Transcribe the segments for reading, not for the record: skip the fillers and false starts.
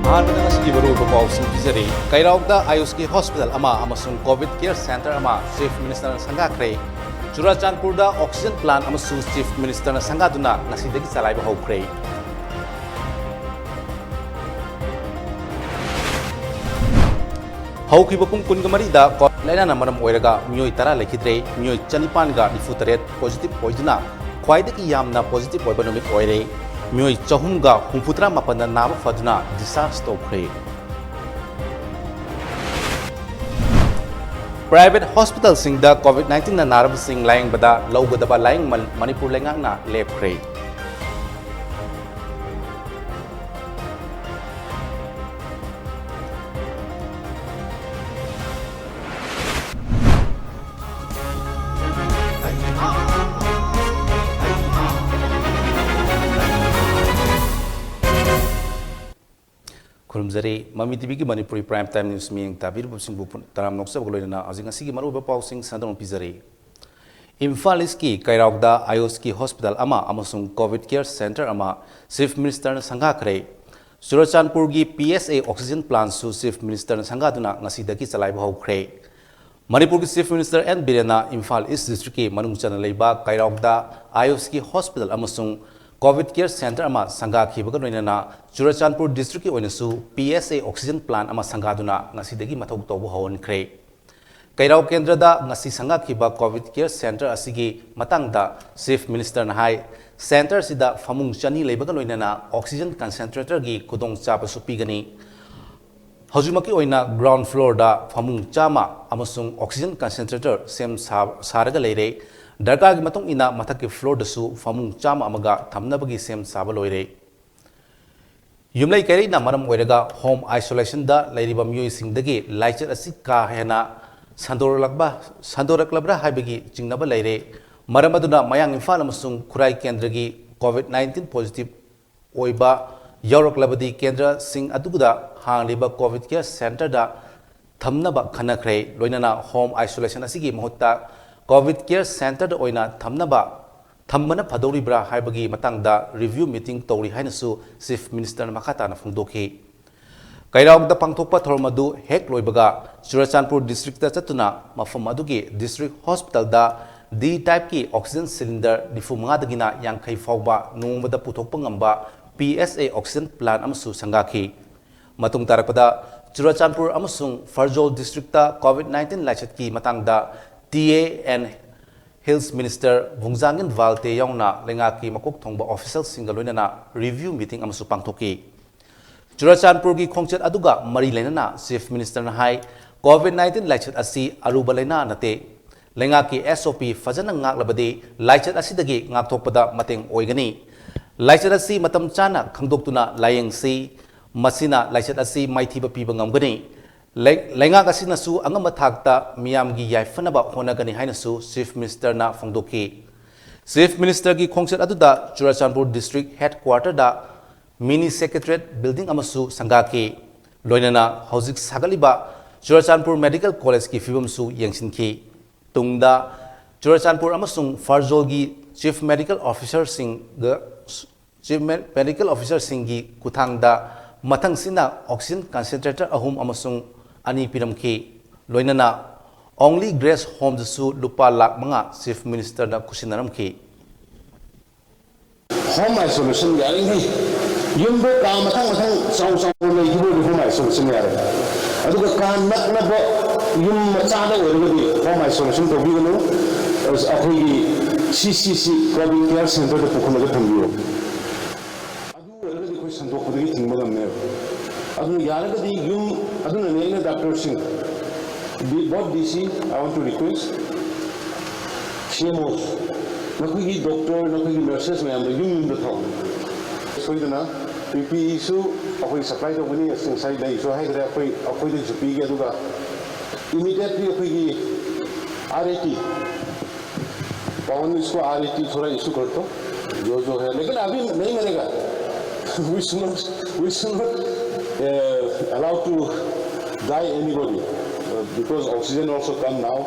ꯑꯍꯥꯟꯕꯗ ꯉꯁꯤꯒꯤ ꯃꯔꯨꯑꯣꯏꯕ ꯄꯥꯎꯁꯤꯡ ꯄꯤꯖꯔꯤ ꯀꯩꯔꯥꯎꯗ ꯑꯥꯌꯨꯁꯀꯤ ꯍꯣꯁꯄꯤꯇꯥꯜ ꯑꯃ ꯑꯃꯁꯨꯡ ꯀꯣꯚꯤꯗ ꯀꯦꯌꯔ ꯁꯦꯟꯇꯔ ꯑꯃ ꯆꯤꯐ ꯃꯤꯅꯤꯁꯇꯔꯅ ꯁꯪꯒꯥꯈ꯭ꯔꯦ ꯆꯨꯔꯥꯆꯥꯟꯄꯨꯔꯗ ꯑꯣꯛꯁꯤꯖꯦꯟ ꯄ꯭ꯂꯥꯟ ꯑꯃꯁꯨ ꯆꯤꯐ ꯃꯤꯅꯤꯁꯇꯔꯅ ꯁꯪꯒꯥꯗꯨꯅ ꯉꯁꯤꯗꯒꯤ ꯆꯂꯥꯏꯕ ꯍꯧꯈ꯭ꯔꯦ ꯍꯧꯈꯤꯕ ꯄꯨꯡ 14ꯗ ꯀꯣꯚꯤꯗ ꯂꯥꯏꯅꯥꯅ ꯃꯔꯝ ꯑꯣꯏꯔꯒ ꯃꯤꯑꯣꯏ 10 ꯂꯩꯈꯤꯗ꯭ꯔꯦ ꯃꯤꯑꯣꯏ 998 ꯄꯣꯖꯤꯇꯤꯚ ꯑꯣꯏꯗꯨꯅ ꯈ꯭ꯋꯥꯏꯗꯒꯤ ꯌꯥꯝꯅ ꯄꯣꯖꯤꯇꯤꯚ ꯑꯣꯏꯕ ꯅꯨꯃꯤꯠ ꯑꯣꯏꯔꯦ ꯃꯤꯑꯣꯏ 369ꯅ ꯅꯥꯕ ꯐꯗꯨꯅ ꯗꯤꯁꯆꯥꯔꯖ ꯇꯧꯈ꯭ꯔꯦ ꯄ꯭ꯔꯥꯏꯚꯦꯠ ꯍꯣꯁꯄꯤꯇꯥꯜꯁꯤꯡꯗ ꯀꯣꯚꯤꯗ-19ꯅ ꯅꯥꯔꯕꯁꯤꯡ ꯂꯥꯌꯦꯡꯕꯗ ꯂꯧꯒꯗꯕ ꯂꯥꯌꯦꯡꯃꯜ ꯃꯅꯤꯄꯨꯔ ꯂꯩꯉꯥꯛꯅ ꯂꯦꯞꯈ꯭ꯔꯦ ꯈꯨꯔꯨꯝꯖꯔꯤ ꯃꯃꯤꯇꯤꯚꯤꯒꯤ ꯃꯅꯤꯄꯨꯔꯤ ꯄ꯭ꯔꯥꯏꯝ ꯇꯥꯏꯝ ꯅ꯭ꯌꯨꯁ ꯃꯤꯌꯦꯡ ꯇꯥꯕꯤꯔꯤꯕꯁꯤꯡꯕꯨ ꯇꯔꯥꯝ ꯅꯣꯛꯆꯕꯒ ꯂꯣꯏꯅꯅ ꯍꯧꯖꯤꯛ ꯉꯁꯤꯒꯤ ꯃꯔꯨꯑꯣꯏꯕ ꯄꯥꯎꯁꯤꯡ ꯁꯟꯗꯣꯛꯅ ꯄꯤꯖꯔꯤ ꯏꯝꯐꯥꯜ ꯏꯁꯀꯤ ꯀꯩꯔꯥꯎꯗ ꯑꯥꯌꯨꯁꯀꯤ ꯍꯣꯁꯄꯤꯇꯥꯜ ꯑꯃ ꯑꯃꯁꯨꯡ ꯀꯣꯚꯤꯗ ꯀꯦꯌꯔ ꯁꯦꯟꯇꯔ ꯑꯃ ꯆꯤꯐ ꯃꯤꯅꯤꯁꯇꯔꯅ ꯁꯪꯒꯥꯈ꯭ꯔꯦ ꯆꯨꯔꯥꯆꯥꯟꯄꯨꯔꯒꯤ PSA ꯑꯣꯛꯁꯤꯖꯦꯟ ꯄ꯭ꯂꯥꯟꯁꯨ ꯆꯤꯐ ꯃꯤꯅꯤꯁꯇꯔꯅ ꯁꯪꯒꯥꯗꯨꯅ ꯉꯁꯤꯗꯒꯤ ꯆꯂꯥꯏꯕ ꯍꯧꯈ꯭ꯔꯦ ꯃꯅꯤꯄꯨꯔꯒꯤ ꯆꯤꯐ ꯃꯤꯅꯤꯁꯇꯔ N ꯕꯤꯔꯦꯟꯅ ꯏꯝꯐꯥꯜ ꯏꯁ ꯗꯤꯁꯇ꯭ꯔꯤꯛꯀꯤ ꯃꯅꯨꯡ ꯆꯟꯅ ꯂꯩꯕ ꯀꯩꯔꯥꯎꯗ ꯑꯥꯌꯨꯁꯀꯤ ꯍꯣꯁꯄꯤꯇꯥꯜ ꯑꯃꯁꯨꯡ ꯀꯣꯚꯤꯗ ꯀꯦꯌꯔ ꯁꯦꯟꯇꯔ ꯑꯃ ꯁꯪꯒꯥꯈꯤꯕꯒ ꯂꯣꯏꯅꯅ ꯆꯨꯔꯥꯆꯥꯟꯄꯨꯔ ꯗꯤꯁꯇ꯭ꯔꯤꯛꯀꯤ ꯑꯣꯏꯅꯁꯨ PSA ꯑꯣꯛꯁꯤꯖꯦꯟ ꯄ꯭ꯂꯥꯟ ꯑꯃ ꯁꯪꯒꯥꯗꯨꯅ ꯉꯁꯤꯗꯒꯤ ꯃꯊꯧ ꯇꯧꯕ ꯍꯧꯍꯟꯈ꯭ꯔꯦ ꯀꯩꯔꯥꯎ ꯀꯦꯟꯗ꯭ꯔꯗ ꯉꯁꯤ ꯁꯪꯒꯥꯈꯤꯕ ꯀꯣꯚꯤꯗ ꯀꯦꯌꯔ ꯁꯦꯟꯇꯔ ꯑꯁꯤꯒꯤ ꯃꯇꯥꯡꯗ ꯆꯤꯐ ꯃꯤꯅꯤꯁꯇꯔꯅ ꯍꯥꯏ ꯁꯦꯟꯇꯔ ꯑꯁꯤꯗ ꯐꯃꯨꯡ 200 ꯂꯩꯕꯒ ꯂꯣꯏꯅꯅ ꯑꯣꯛꯁꯤꯖꯦꯟ ꯀꯟꯁꯦꯟꯇ꯭ꯔꯦꯇꯔꯒꯤ ꯈꯨꯗꯣꯡꯆꯥꯕꯁꯨ ꯄꯤꯒꯅꯤ ꯍꯧꯖꯤꯛꯃꯛꯀꯤ ꯑꯣꯏꯅ ꯒ꯭ꯔꯥꯎꯟ ꯐ꯭ꯂꯣꯔꯗ ꯐꯃꯨꯡ 100 ꯑꯃꯁꯨꯡ ꯑꯣꯛꯁꯤꯖꯦꯟ ꯀꯟꯁꯦꯟꯇ꯭ꯔꯦꯇꯔ ꯁꯦꯝ ꯁꯥꯔꯒ ꯂꯩꯔꯦ ꯗꯔꯀꯥꯔꯒꯤ ꯃꯇꯨꯡ ꯏꯟꯅ ꯃꯊꯛꯀꯤ ꯐ꯭ꯂꯣꯔꯗꯁꯨ ꯐꯃꯨꯡ 100 ꯑꯃꯒ ꯊꯝꯅꯕꯒꯤ ꯁꯦꯝ ꯁꯥꯕ ꯂꯣꯏꯔꯦ ꯌꯨꯝꯂꯩ ꯀꯩꯔꯩꯅ ꯃꯔꯝ ꯑꯣꯏꯔꯒ ꯍꯣꯝ ꯑꯥꯏꯁꯣꯂꯦꯁꯟꯗ ꯂꯩꯔꯤꯕ ꯃꯤꯑꯣꯏꯁꯤꯡꯗꯒꯤ ꯂꯥꯏꯆꯠ ꯑꯁꯤ ꯀꯥ ꯍꯦꯟꯅ ꯁꯟꯗꯣꯔꯛꯂꯕ꯭ꯔꯥ ꯍꯥꯏꯕꯒꯤ ꯆꯤꯡꯅꯕ ꯂꯩꯔꯦ ꯃꯔꯝ ꯑꯗꯨꯅ ꯃꯌꯥꯡ ꯏꯝꯐꯥꯜ ꯑꯃꯁꯨꯡ ꯈꯨꯔꯥꯏ ꯀꯦꯟꯗ꯭ꯔꯒꯤ ꯀꯣꯚꯤꯗ-19 ꯄꯣꯖꯤꯇꯤꯚ ꯑꯣꯏꯕ ꯌꯥꯎꯔꯛꯂꯕꯗꯤ ꯀꯦꯟꯗ꯭ꯔꯁꯤꯡ ꯑꯗꯨꯗ ꯍꯥꯡꯂꯤꯕ ꯀꯣꯚꯤꯗ ꯀꯦꯌꯔ ꯁꯦꯟꯇꯔꯗ ꯊꯝꯅꯕ ꯈꯟꯅꯈ꯭ꯔꯦ ꯂꯣꯏꯅꯅ ꯍꯣꯝ ꯑꯥꯏꯁꯣꯂꯦꯁꯟ ꯑꯁꯤꯒꯤ ꯃꯍꯨꯠꯇ ꯀꯣꯚꯤꯗ ꯀꯦꯌꯔ ꯁꯦꯟꯇꯔꯗ ꯑꯣꯏꯅ ꯊꯝꯕꯅ ꯐꯗꯧꯔꯤꯕ꯭ꯔꯥ ꯍꯥꯏꯕꯒꯤ ꯃꯇꯥꯡꯗ ꯔꯤꯚ꯭ꯌꯨ ꯃꯤꯇꯤꯡ ꯇꯧꯔꯤ ꯍꯥꯏꯅꯁꯨ ꯆꯤꯐ ꯃꯤꯅꯤꯁꯇꯔꯅ ꯃꯈꯥ ꯇꯥꯅ ꯐꯣꯡꯗꯣꯛꯈꯤ ꯀꯩꯔꯥꯎꯗ ꯄꯥꯡꯊꯣꯛꯄ ꯊꯧꯔꯝ ꯑꯗꯨ ꯍꯦꯛ ꯂꯣꯏꯕꯒ ꯆꯨꯔꯥꯆꯥꯟꯄꯨꯔ ꯗꯤꯁꯇ꯭ꯔꯤꯛꯇ ꯆꯠꯇꯨꯅ ꯃꯐꯝ ꯑꯗꯨꯒꯤ ꯗꯤꯁꯇ꯭ꯔꯤꯛ ꯍꯣꯁꯄꯤꯇꯥꯜꯗ D ꯇꯥꯏꯞꯀꯤ ꯑꯣꯛꯁꯤꯖꯦꯟ ꯁꯤꯂꯤꯟꯗꯔ 95ꯗꯒꯤꯅ 50 ꯐꯥꯎꯕ ꯅꯣꯡꯃꯗ ꯄꯨꯊꯣꯛꯄ ꯉꯝꯕ PSA ꯑꯣꯛꯁꯤꯖꯦꯟ ꯄ꯭ꯂꯥꯟ ꯑꯃꯁꯨ ꯁꯪꯒꯥꯈꯤ ꯃꯇꯨꯡ ꯇꯥꯔꯛꯄꯗ ꯆꯨꯔꯥꯆꯥꯟꯄꯨꯔ ꯑꯃꯁꯨꯡ ꯐꯔꯖꯣꯜ ꯗꯤꯁꯇ꯭ꯔꯤꯛꯇ ꯀꯣꯚꯤꯗ-19 ꯂꯥꯏꯆꯠꯀꯤ ꯃꯇꯥꯡꯗ TA and ꯍꯤꯜꯁ ꯃꯤꯅꯤꯁꯇꯔ ꯚꯨꯡꯖꯥꯡꯒꯤꯟ ꯚꯥꯜꯇꯦ ꯌꯥꯎꯅ ꯂꯩꯉꯥꯛꯀꯤ ꯃꯀꯣꯛ ꯊꯣꯡꯕ ꯑꯣꯐꯤꯁꯤꯌꯦꯜꯁꯤꯡꯒ ꯂꯣꯏꯅꯅ ꯔꯤꯚ꯭ꯌꯨ ꯃꯤꯇꯤꯡ ꯑꯃꯁꯨ ꯄꯥꯡꯊꯣꯛꯈꯤ ꯆꯨꯔꯥꯆꯥꯟꯄꯨꯔꯒꯤ ꯈꯣꯡꯆꯠ ꯑꯗꯨꯒ ꯃꯔꯤ ꯂꯩꯅꯅ ꯆꯤꯐ ꯃꯤꯅꯤꯁꯇꯔꯅ ꯍꯥꯏ ꯀꯣꯚꯤꯗ-19 ꯂꯥꯏꯆꯠ ꯑꯁꯤ ꯑꯔꯨꯕ ꯂꯩꯅꯥ ꯅꯠꯇꯦ ꯂꯩꯉꯥꯛꯀꯤ SOP ꯐꯖꯅ ꯉꯥꯛꯂꯕꯗꯤ ꯂꯥꯏꯆꯠ ꯑꯁꯤꯗꯒꯤ ꯉꯥꯛꯊꯣꯛꯄꯗ ꯃꯇꯦꯡ ꯑꯣꯏꯒꯅꯤ ꯂꯥꯏꯆꯠ ꯑꯁꯤ ꯃꯇꯝ ꯆꯥꯅ ꯈꯪꯗꯣꯛꯇꯨꯅ ꯂꯥꯌꯦꯡꯁꯤ ꯃꯁꯤꯅ ꯂꯥꯏꯆꯠ ꯑꯁꯤ ꯃꯥꯏꯊꯤꯕ ꯄꯤꯕ ꯉꯝꯒꯅꯤ ꯂꯩꯉꯥꯛ ꯑꯁꯤꯅꯁꯨ ꯑꯉꯝꯕ ꯊꯥꯛꯇ ꯃꯤꯌꯥꯝꯒꯤ ꯌꯥꯏꯐꯅꯕ ꯍꯣꯠꯅꯒꯅꯤ ꯍꯥꯏꯅꯁꯨ ꯆꯤꯐ ꯃꯤꯅꯤꯁꯇꯔꯅ ꯐꯣꯡꯗꯣꯛꯈꯤ ꯆꯤꯐ ꯃꯤꯅꯤꯁꯇꯔꯒꯤ ꯈꯣꯡꯆꯠ ꯑꯗꯨꯗ ꯆꯨꯔꯥꯆꯥꯟꯄꯨꯔ ꯗꯤꯁꯇ꯭ꯔꯤꯛ ꯍꯦꯗꯀ꯭ꯋꯥꯔꯇꯔꯗ ꯃꯤꯅꯤ ꯁꯦꯀ꯭ꯔꯦꯇꯔꯤꯌꯦꯠ ꯕꯤꯜꯗꯤꯡ ꯑꯃꯁꯨ ꯁꯪꯒꯥꯈꯤ ꯂꯣꯏꯅꯅ ꯍꯧꯖꯤꯛ ꯁꯥꯒꯠꯂꯤꯕ ꯆꯨꯔꯥꯆꯥꯟꯄꯨꯔ ꯃꯦꯗꯤꯀꯦꯜ ꯀꯣꯂꯦꯖꯀꯤ ꯐꯤꯕꯝꯁꯨ ꯌꯦꯡꯁꯤꯟꯈꯤ ꯇꯨꯡꯗ ꯆꯨꯔꯥꯆꯥꯟꯄꯨꯔ ꯑꯃꯁꯨꯡ ꯐꯔꯖꯣꯜꯒꯤ ꯆꯤꯐ ꯃꯦꯗꯤꯀꯦꯜ ꯑꯣꯐꯤꯁꯔꯁꯤꯡꯒꯤ ꯈꯨꯠꯊꯥꯡꯗ ꯃꯊꯪꯁꯤꯅ ꯑꯣꯛꯁꯤꯖꯦꯟ ꯀꯟꯁꯦꯟꯇ꯭ꯔꯦꯇꯔ 3 ꯑꯃꯁꯨꯡ 2 ꯄꯤꯔꯝꯈꯤ ꯂꯣꯏꯅꯅ ꯑꯣꯡꯂꯤ ꯒ꯭ꯔꯦꯁ ꯍꯣꯝꯗꯁꯨ ꯂꯨꯄꯥ ꯂꯥꯈ 5 ꯆꯤꯐ ꯃꯤꯅꯤꯁꯇꯔꯅ ꯈꯨꯠꯁꯤꯟꯅꯔꯝꯈꯤ ꯍꯣꯝ ꯑꯥꯏꯁꯣꯂꯦꯁꯟ ꯌꯥꯔꯤꯉꯩ ꯌꯨꯝꯗ ꯀꯥ ꯃꯊꯪ ꯆꯥꯎ ꯂꯩꯈꯤꯕꯗꯤ ꯍꯣꯝ ꯑꯥꯏꯁꯣꯂꯦꯁꯟ ꯌꯥꯔꯦ ꯑꯗꯨꯒ ꯀꯥ ꯅꯛꯅꯕ ꯌꯨꯝ ꯃꯆꯥꯗ ꯑꯣꯏꯔꯒꯗꯤ ꯍꯣꯝ ꯑꯥꯏꯁꯣꯂꯦꯁꯟ ꯇꯧꯕꯤꯒꯅꯨ ꯑꯩꯈꯣꯏꯒꯤ CCC ꯀꯣꯚꯤꯗ ꯀꯦꯌꯔ ꯁꯦꯟꯇꯔꯗ ꯄꯨꯈꯠꯂꯒ ꯊꯝꯕꯤꯌꯨ ꯑꯗꯨ ꯑꯣꯏꯔꯒꯗꯤ ꯑꯩꯈꯣꯏ ꯁꯟꯗꯣꯛꯄꯗꯒꯤ ꯊꯤꯡꯕ ꯉꯝꯃꯦꯕ ꯑꯗꯨꯅ ꯌꯥꯔꯒꯗꯤ ꯌꯨꯝ ꯑꯗꯨꯅꯅꯦ ꯑꯩꯅ ꯗꯥꯛꯇꯔꯁꯤꯡ both DC I want to request CMOs नखुगी डॉक्टर नखुगी नर्सेस में हम यूम द थो सोइदना PPE सु अखोई सप्लाई तो बनी संसाई दई सो है करे अखोई दे पी के दुगा इमीडिएटली अखोई RAT पवन इसको RAT थोड़ा इशू कर दो जो है लेकिन अभी नहीं मिलेगा we should not allow to die anybody because oxygen also come now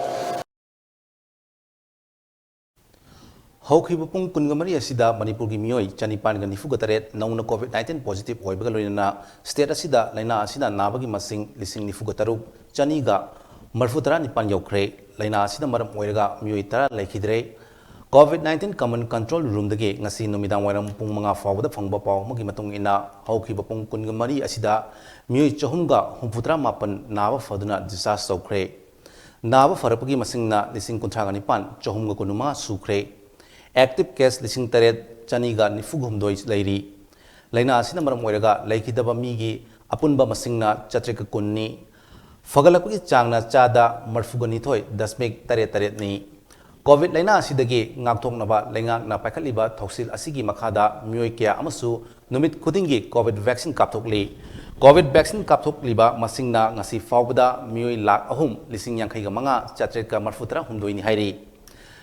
ꯍꯧꯈꯤꯕ ꯄꯨꯡ ꯀꯨꯟꯒꯃꯔꯤ ꯑꯁꯤꯗ ꯃꯅꯤꯄꯨꯔꯒꯤ ꯃꯤꯑꯣꯏ ꯆꯅꯤꯄꯥꯟꯒ ꯅꯤꯐꯨꯒꯇꯔꯦꯠ ꯅꯧꯅ ꯀꯣꯚꯤꯗ-19 ꯄꯣꯖꯤꯇꯤꯚ ꯑꯣꯏꯕꯒ ꯂꯣꯏꯅꯅ ꯁ꯭ꯇꯦꯠ ꯑꯁꯤꯗ ꯂꯩꯅꯥ ꯑꯁꯤꯅ ꯅꯥꯕꯒꯤ ꯃꯁꯤꯡ ꯂꯤꯁꯤꯡ ꯅꯤꯐꯨꯒꯇꯔꯨꯛ ꯆꯅꯤꯒ ꯃꯔꯐꯨꯇꯔꯥꯅꯤꯄꯥꯟ ꯌꯧꯈ꯭ꯔꯦ꯫ ꯂꯩꯅꯥ ꯑꯁꯤꯅ ꯃꯔꯝ ꯑꯣꯏꯔꯒ ꯃꯤꯑꯣꯏ 10 ꯂꯩꯈꯤꯗ꯭ꯔꯦ꯫ ꯀꯣꯚꯤꯗ-19 ꯀꯃꯟ ꯀꯟꯇ꯭ꯔꯣꯜ ꯔꯨꯝꯗꯒꯤ ꯉꯁꯤ ꯅꯨꯃꯤꯗꯥꯡꯋꯥꯏꯔꯝ ꯄꯨꯡ 5 ꯐꯥꯎꯕꯗ ꯐꯪꯕ ꯄꯥꯎ ꯑꯃꯒꯤ ꯃꯇꯨꯡ ꯏꯟꯅ ꯍꯧꯈꯤꯕ ꯄꯨꯡ ꯀꯨꯟꯒꯃꯔꯤ ꯑꯁꯤꯗ ꯃꯤꯑꯣꯏ 369 ꯅꯥꯕ ꯐꯗꯨꯅ ꯗꯤꯁꯆꯥꯔꯖ ꯇꯧꯈ꯭ꯔꯦ꯫ नाब फरपगी मसिंगना लिसिंग कुंथ्रागा निपान चहुमगा कुनुमा सुख्रे एक्टिव केस लिसिंग तरेट चनीगा निफुगुमदोई लैरी लैना असिना मरम ओइरगा लैखिदबा मीगी अपुनबा मसिंगना चत्रिका कुन्नी फगलपगी चांगना चादा मरफुगा निथोय दशमिक तरेट तरेट नि कोविड लैना असिदगी ngaktoknaba लैंगाकना पाइखलिबा थौसिल असिगी मखादा मियोय कया अमसु नुमित खुदिंगी कोविड वैक्सीन कापथोकली कोविड वैक्सीन कापथोकलिबा मसिंगना ngasi फावबदा मियोय लाख अहुम लिसिंग यांखैगा मंगा चत्रेका मरफुतरा हुमदोइनी हाइरी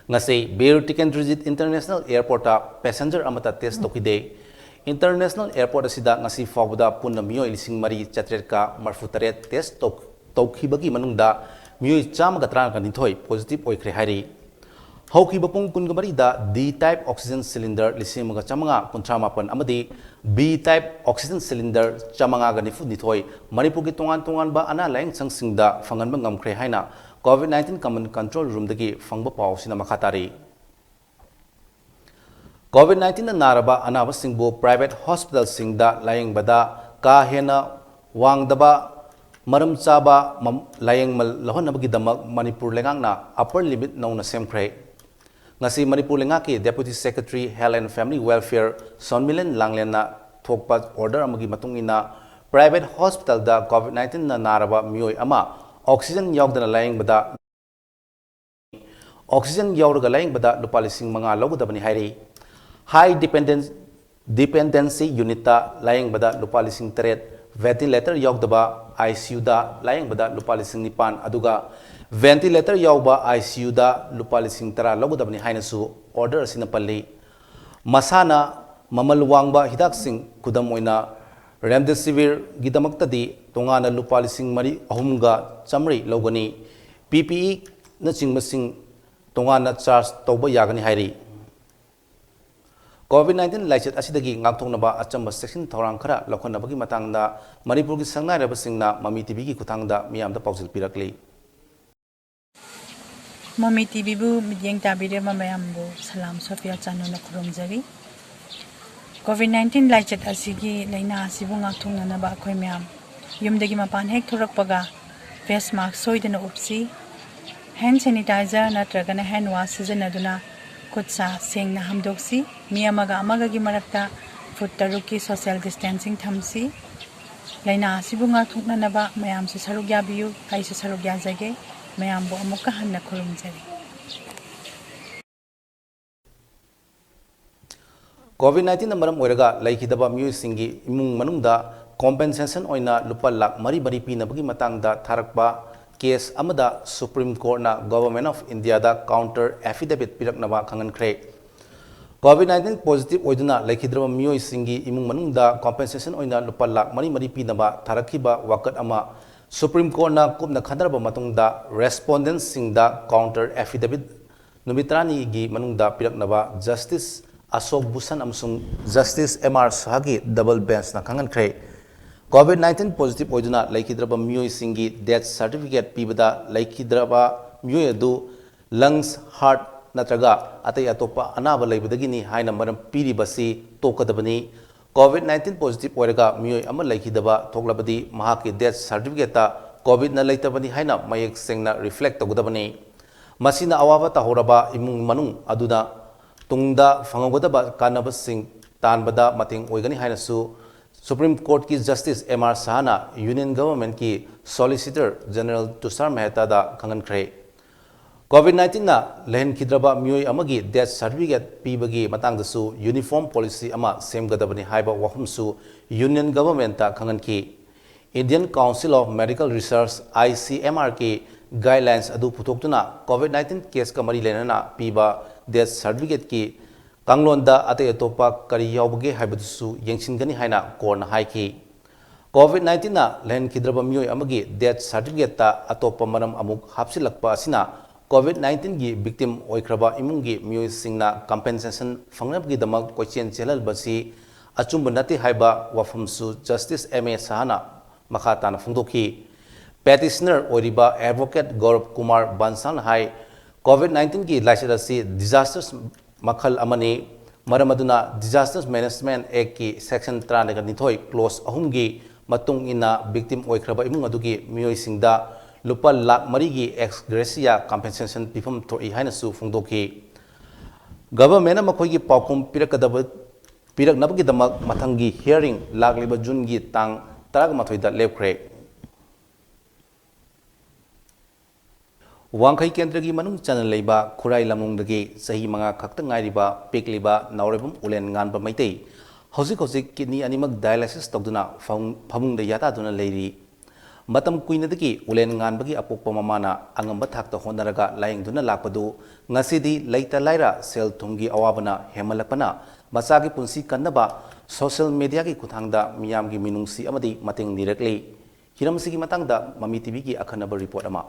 ngasi Bir Tikendrajit international airport passenger अमता टेस्ट तोकिदे इंटरनेशनल एयरपोर्ट असिदा ngasi फावबदा पुन्ना मियोय लिसिंग मरी चत्रेका मरफुतरे टेस्ट तौखिबगी मनुंगदा मियोय चामगा तरागा निथोय पॉजिटिव ओइख्रे हाइरी हौखिबा पुंग कुनगमरीदा डी टाइप ऑक्सीजन सिलिंडर लिसिंगगा चमंगा कुंथ्रामापन अमदी B type oxygen cylinder चमंगागा निफु निथोय Manipur की तोंगान तोंगानबा अना लाइंग संगसिंगदा फंगनबा ngamkhre haina कोविड-19 कमन कंट्रोल रूम दगी फंगबा पावसिना मखातारी कोविड-19 ना नारबा अनाबा सिंगबो प्राइवेट हॉस्पिटल सिंगदा लायंगबदा का हेना वांगदबा मरम चाबा लायंगमल लहनबगी दमक मणिपुर लेंगांगना अपर लिमिट नौना सेमख्रे ngasi मणिपुर लेंगा की deputy secretary health and family welfare सोनमिलन लांगलेना थोकपा ऑर्डर अमगी मतुंगिना प्राइवेट हॉस्पिटल दा कोविड-19 ना नारबा मियोय अमा ऑक्सीजन यावदना लायंगबदा ऑक्सीजन यावरगा लायंगबदा लुपा लिसिंग मंगा लौगदबनी हाइरी हाई डिपेंडेंसी यूनिट लायंगबदा लुपा लिसिंग तरेट वेंटिलेटर यावदबा आईसीयू दा लायंगबदा लुपा लिसिंग निपान अदुगा वेंटिलेटर यावबा आईसीयू दा लुपा लिसिंग तरा लौगदबनी हाइनसु ऑर्डर असिना पल्ली मसाना ममल वांगबा हिदाकसिंग खुदम ओइना रेमडेसिविर गिदमक्तदी तोंगाना लुपा लिसिंग मरी अहुमगा चमरी लौगनी पीपीई न चिंगमसिंग तोंगाना चार्ज तौबा यागनी हाइरी कोविड-19 लाइचत असिदगी ngaktoknaba achamba section thorang khara lokhonabagi matangda manipur gi sangnai mummy TV की खुथांगदा मियामदा पाउजल पिरकली MAMITv bu midyeng tabire mamayambu salam sofia chanuna khurumjari COVID-19 laichat asigi laina asibu ngakthungna ba khoi myam yumdagi mapan hek thorakpaga face mask soidana upsi hand sanitizer natragana hand wash sijanaduna khutsa sengna hamdoksi miyamaga amaga gi marakta foot taruki social distancing thamsi laina asibu ngakthungna ba mayam se sarugya biyu hai se sarugya jage mayam bo amuka hanna khurumjari कोविड-19 मरम ओइरगा लैखिदबा मियोइसिंगी इमुंग मनुंगदा compensation ओइना लुपा लाख मरी मरी पीनबगी मतंगदा थारकबा केस अमदा सुप्रीम कोर्ट ना गवर्नमेंट ऑफ इंडिया दा काउंटर एफिडेविट पिरकनबा खंगनख्रे कोविड-19 पॉजिटिव ओइदना लैखिद्रबा मियोइसिंगी इमुंग मनुंगदा कॉम्पेंसेशन ओइना लुपा लाख मरी मरी पीनबा थारखिबा वाकत अमा सुप्रीम कोर्ट ना कुपना खदरबा मतुंगदा रेस्पोंडेंट सिंगदा काउंटर एफिडेविट नुमित्रानी गी मनुंगदा पिरकनबा जस्टिस अशोक भूषण अमसुंग जस्टिस एमआर साहगी डबल बेंच ना खंगनख्रे कोविड-19 पॉजिटिव ओइदना लैखिद्रबा मियोइसिंगी डेथ सर्टिफिकेट पीबदा लैखिद्रबा मियोय अदु लंग्स हार्ट नत्रगा अतै अतोपा अनाबा लैबदगिनी हाइना मरम पीरिबसी तोकदबनी कोविड-19 पॉजिटिव ओइरगा मियोय अमा लैखिदबा थोकलबदी महाकी डेथ सर्टिफिकेट ता कोविड ना लैतबनी हाइना मयेक सेंगना रिफ्लेक्ट तगदबनी मसिना अवाबा ताहोरबा इमुंग मनुंग अदुना तुंगदा फंगोगदबा कानबसिंग तानबदा मतिंग ओइगनी हाइनसु सुप्रीम कोर्ट की जस्टिस एमआर साहना यूनियन गवर्नमेंट की सॉलिसिटर जनरल तुषार मेहता दा खंगनख्रे कोविड-19 ना लहनखिद्रबा मियोय अमगी डेथ सर्टिफिकेट पीबगी मतंगदसु यूनिफॉर्म पॉलिसी अमा सेमगदबनी हाइबा वहमसु यूनियन गवर्नमेंट ता खंगनखी Indian council of medical research ICMR की गाइडलाइंस अदु पुथोक्तुना कोविड-19 केस का मरी लेना पीबा डेथ सर्टिफिकेट की कांगलोंदा अतै अतोपा करी यावबगे हाइबदुसु यंगसिनगनी हाइना कोर्न हाइकी कोविड-19 ना लहनखिद्रबा मियोय अमगी डेथ सर्टिफिकेट ता अतोपा मरम अमुक हापसिलकपा असिना COVID-19 की victim oikraba imung की miyoi singna compensation fangnab की damak kochen chelal basi achum bunati haiba wafumsu Justice MA Sahana makata na fungdoki petitioner oriba advocate Gaurav Kumar Bansal hai COVID-19 की licence disasters मखल अमनी मरमदुना disasters management act की section 32 clause ahum की matung ina victim oikraba imung adugi miyoi singda lupa lakh mari की ex gratia compensation pifam thoi haina su fungdoki government makhoi की पाउखुम पिरकनब की दमक मथंगी hearing लाखलिबा जून की तांग 18 दा लेपख्रे वांखई केंद्र की मनुंग चन लेबा खुराई लमुंगदगी सही मंगा खक्त ngairiba pikliba naurebum ulen nganba maitei hojik kidney animak dialysis togduna phamungda yata duna leiri matam kuinadagi ulen nganbagi apokpa mamana angamba thakta honaraga layingduna lakpadu ngasidi leita laira sel thumgi awabana hemalakpana masagi punsi kannaba social media ki kuthangda miyam gi minungsi amadi mating nirakli hiramsigi matangda MAMITv ki akhanaba report ama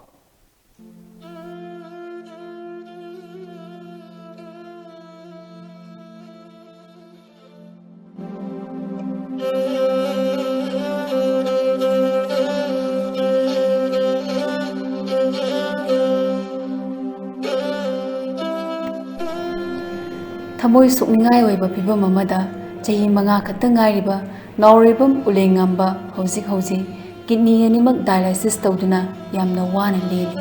Thamoi sukningai oiba phibam amada chahi manga khata ngairiba nauribam ulengamba hojik kidney animak dialysis tawduna yamna wana leli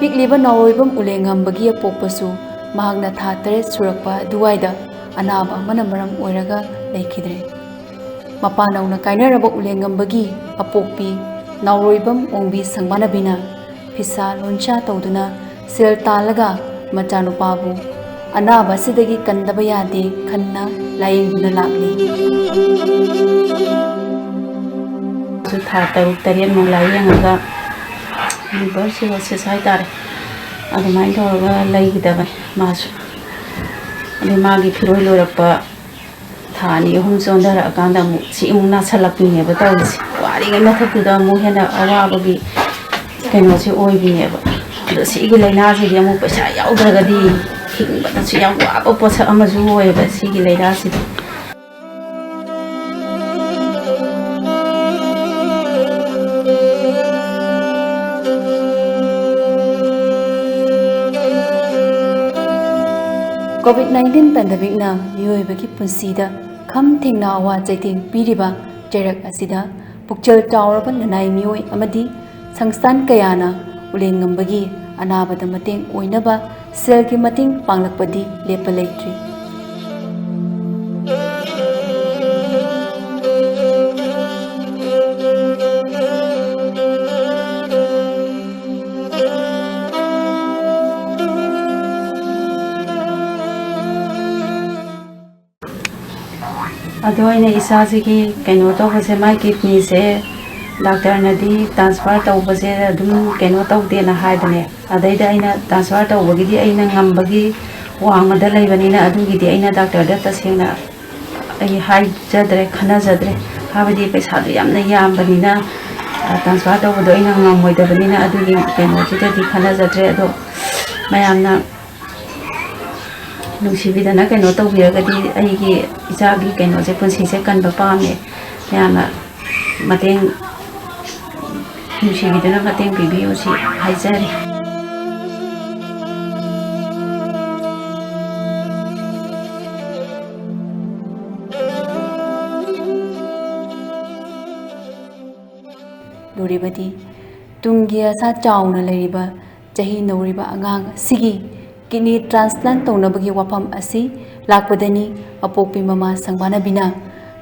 Pikliba nauribam ulengambagi apokpasu mahagna tha 3 surakpa duwaida anaba mana maram oiraga lekhidre mapanauna kainaraba ulengambagi apokpi nauribam ongbi sangmanabina phisa loncha tawduna sel talaga machanupabu anaba sidagi kandaba yade khanna layingduna lakli su tha taruk tarian mo layengaga University of Society adumai thorga laigidaba masu ade magi phiroi lorakpa thani hum sondara akanda mu si imuna salapine ba tawisi wari ga nathakida mu hena awabagi keno si oibine ba ado si gi laina si gi mu paisa yaudagadi hingba ta su yam wa posa amaju oiba si gi laina si COVID-19 pandemic na miyoibagi punsida kham thengna awa chaiting piriba jerak asida pukchal tawraba nanai miyoi amadi sangstan kayana ulengambagi anabada mateng oinaba sel ki mating panglakpadi lepa leitri ado ina isa sigi keno to base mai kidney se doctor na di transfer to base adum keno to de na haibane adaida ina transfer to bagi di ina ngambagi wangada leibani na adugi di ina doctor da tasena ai hai jadre khana jadre habadi paisa du yamna yambani na transfer to do ina ngamoi da bani na adugi keno ti di khana jadre ado mayamna nungsibidana keno tawbiragadi aigi ichagi keno je punsi se kanba pame yana mateng nungsibidana mateng bibiu si haijari luribadi tungia sa chauna leriba chahi nauriba angang sigi kidney transplant townabagi wafam asi lakpadani apokpi mama sangbana bina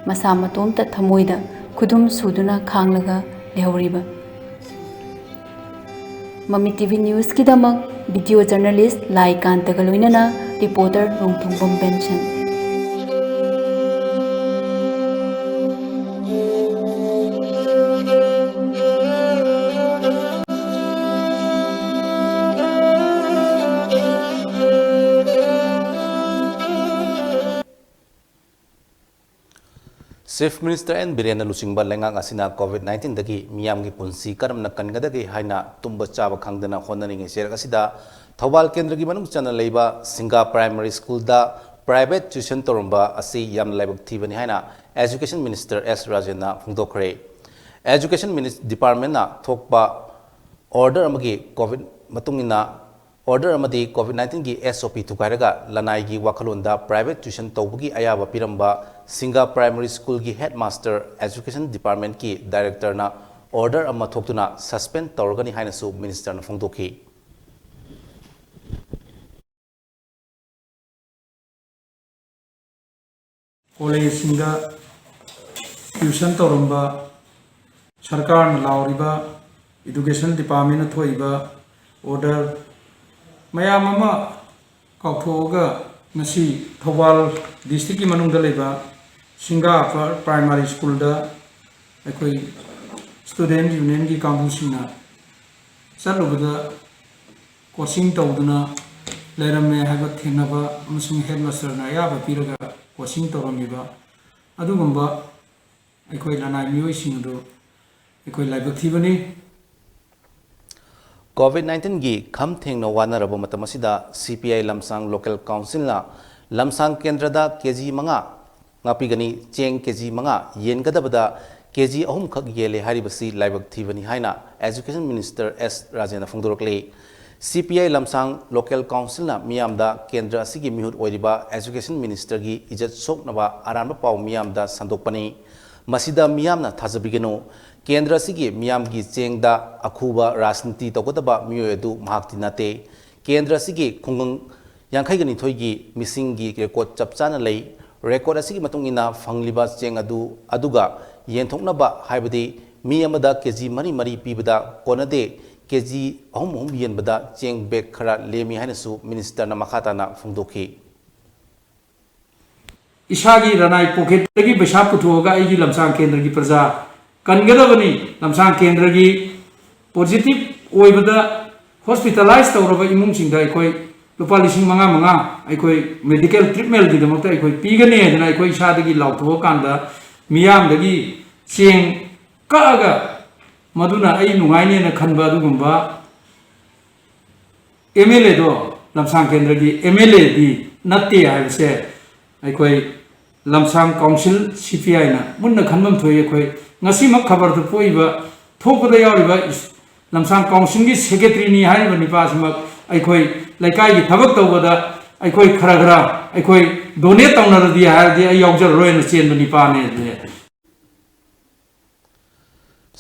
masa matom ta thamoida khudum suduna khanglaga lehoriba MAMITv news ki damak video journalist Lai Kantaga loinana reporter Rongthongbom Benson Chief Minister N. Birena Lusingba lengang asina COVID-19 dagi miyamgi punsi karamna kangadagi haina tumba chaba khangdana honnaning serak asida Thobal Kendragi manung chana leiba Singa Primary School da private tuition torumba asi yam laibak thibani haina Education Minister S. Rajena phungdokre. Education Department na thokba order amagi COVID matungina order amadi COVID-19 gi SOP thukairaga lanai gi wakhalonda private tuition tawbugi ayaba piramba Singa Primary School gi headmaster Education Department ki director na order amma thoktuna suspend tawrgani haina su minister na phongdokhi. College singa tuition torumba sarkar na lauriba Education Department na thoiba order mayam ama kauthoga ngasi Thobal district ki manungda leba Singa Primary School da ekoi student union ki kampusina salubada coaching tawduna lerame haba thenaba amasung headmaster na yaba piraga coaching tawramiba adugumba ekoi lanai mioi singdu ekoi laibak thibani COVID-19 gi kham thengna wanarabo matamasida CPI Lamsang Local Council na Lamsang Kendra da KG manga ngapigani cheng KG manga yengadabada KG ahum khak yele haribasi laibak thibani haina Education Minister S. Rajena phongdorokle. CPI Lamsang Local Council na miyamda Kendra asigi mihut oiriba Education Minister gi ijat soknaba aranba paw miyamda sandokpani masida miyamna thajabigeno Kendra sigi miyam gi chengda akhuba rajniti tawgadaba miyoy adu mahakti nate Kendra sigi khungang yankhai gani thoigi missing gi record chapchana lei record asigi matungina fangliba cheng adu aduga yenthoknaba haibadi mi amada kg mari mari pibada konade kg ahum yenbada cheng bag khara lemi hainasu minister na makhata na phungdokhi isagi ranai pocket tagi besha puthoga igi lamsang kendra gi praja kangadabani lamsang kendra gi positive oibada hospitalized tawraba imung singda ekoi lupa lising manga ekoi medical treatment gi damakta ekoi pigane dana ekoi sadagi lautho kanda miyam dagi cheng kaaga maduna ai nungaine na khanba dugumba MLA do lamsang kendra gi MLA di natte haise ekoi Lamsang Council CPI na munna khanbam thoi ekoi ngasi mak khabar thu poiba thokpada yauriba Lamsang Council gi secretary ni haiba nipa simak ekoi laikai gi thabak tawbada ekoi khara ekoi donate tawnar di hardi ai yawjar roy na chen nipa ne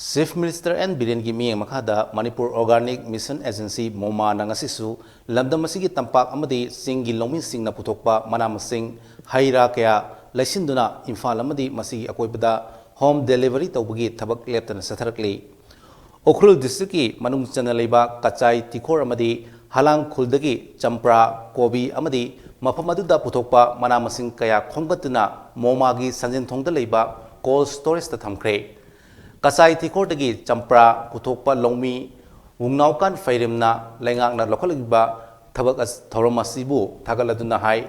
Chief Minister N. Biren gi miyeng makhada Manipur Organic Mission Agency MOMA na ngasisu lamdam asigi tampak amadi singi longmin sing na puthokpa manamasing haira kaya laisinduna Imphal amadi masigi akoibada home delivery tawbagi thabak leptana satharakli Ukhrul district ki manung chana leiba Kachai Tikhor amadi Halang Khuldagi Champra Kobi amadi mafam aduda puthokpa manamasing kaya khongbatuna MOMA gi sanjin thongda leiba cold storage ta thamkhre Kasai Tikhor dagi Champra puthokpa longmi wungnaukan fairimna lengakna lokhaliba thabak thoromasibu thagaladuna hai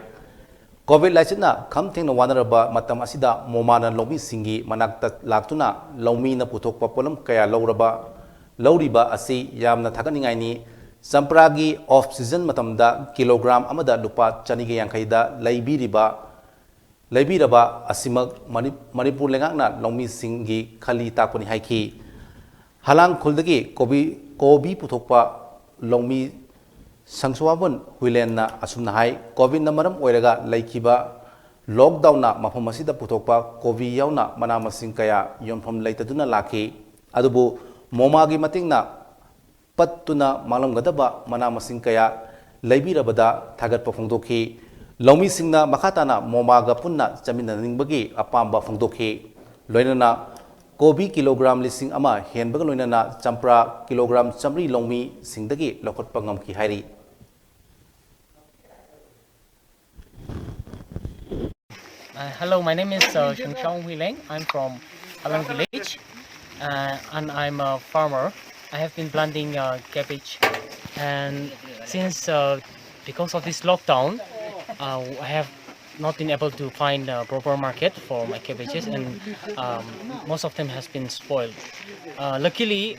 COVID laisina kham thengna wanaraba matam asida momana longmi singi manakta laktuna longmi na puthokpa polam kaya lauriba asi yamna thaganingai ni Champra gi off season matamda kilogram amada lupa chaniga yankhaida laibiraba asimak Manipur lengakna longmi singi khali takpani haiki Halang Khuldagi Kobi puthokpa longmi Sangswabun Huilen na asumna hai COVID na maram oiraga laikiba lockdown na mafam asida puthokpa Kobi yauna manamasing kaya yonpham leitaduna laki adubu MOMA gi matingna pattuna malamgadaba manamasing kaya laibirabada thagatpa phongdokhi Longmi singna makhatana MOMA ga punna chaminaningbagi apamba phongdokhi loinana Kobi kilogram lising ama henbaga loinana Champra kilogram chamri longmi singdagi lokotpa ngamki hairi Hello, my name is Shengshang Huileng. I'm from Alang village and I'm a farmer. I have been planting cabbage, and since because of this lockdown, I have not been able to find a proper market for my cabbages, and most of them has been spoiled. Luckily,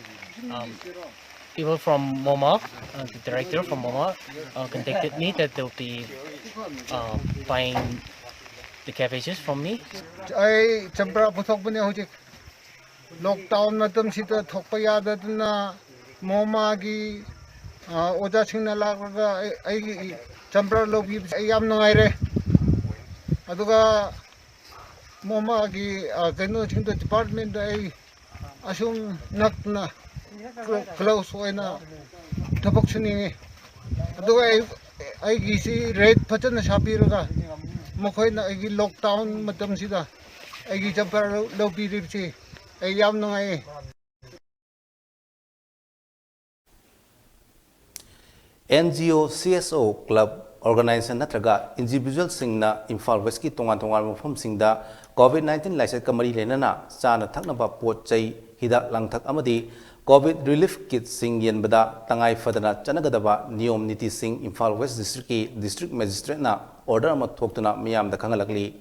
people from MoMA, the director from MoMA, contacted me that they'll be buying the cabbages from me. I champra puthok bane hojik lockdown matam sita thokpa yada duna MoMA gi oja singna lagaga ai champra lobi yam nungai re aduga MoMA gi keno singdo department ai asum nakna close oina thapok suningi aduga ai gi si rate phachana sapiraga मखोइना आइगी lockdown मतम सिदा आइगी जंपर लो पीरिबची आई याम नंगाई NGO CSO Club Organization natraga individual singna Imphal West ki tongan mafam singda COVID-19 laisat kamari lenana chana thakna ba pot chai hida langthak amadi COVID relief kit sing yenbada tangai fadana chanagadaba niyom niti sing Imphal West district ki district magistrate na order ama thoktuna miyam da khangalakli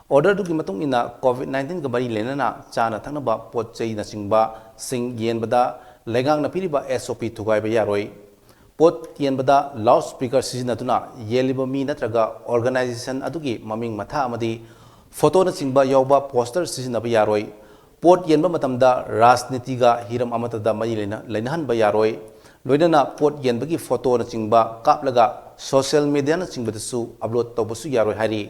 order du ki matung ina COVID-19 ka bari lenana chana thakna ba pot chai na singba sing yenbada legang na piriba SOP thugai ba yaroi pot yenbada loudspeaker sizinatuna yeliba mi natraga organization adugi maming matha amadi photo na singba yawba poster sizinaba yaroi pot yenba matamda rajnitiga hiram amatada mari leinahan ba yaroi loinana pot yenbagi photo na singba kaplaga social media na singba su upload tobusu yaroi hari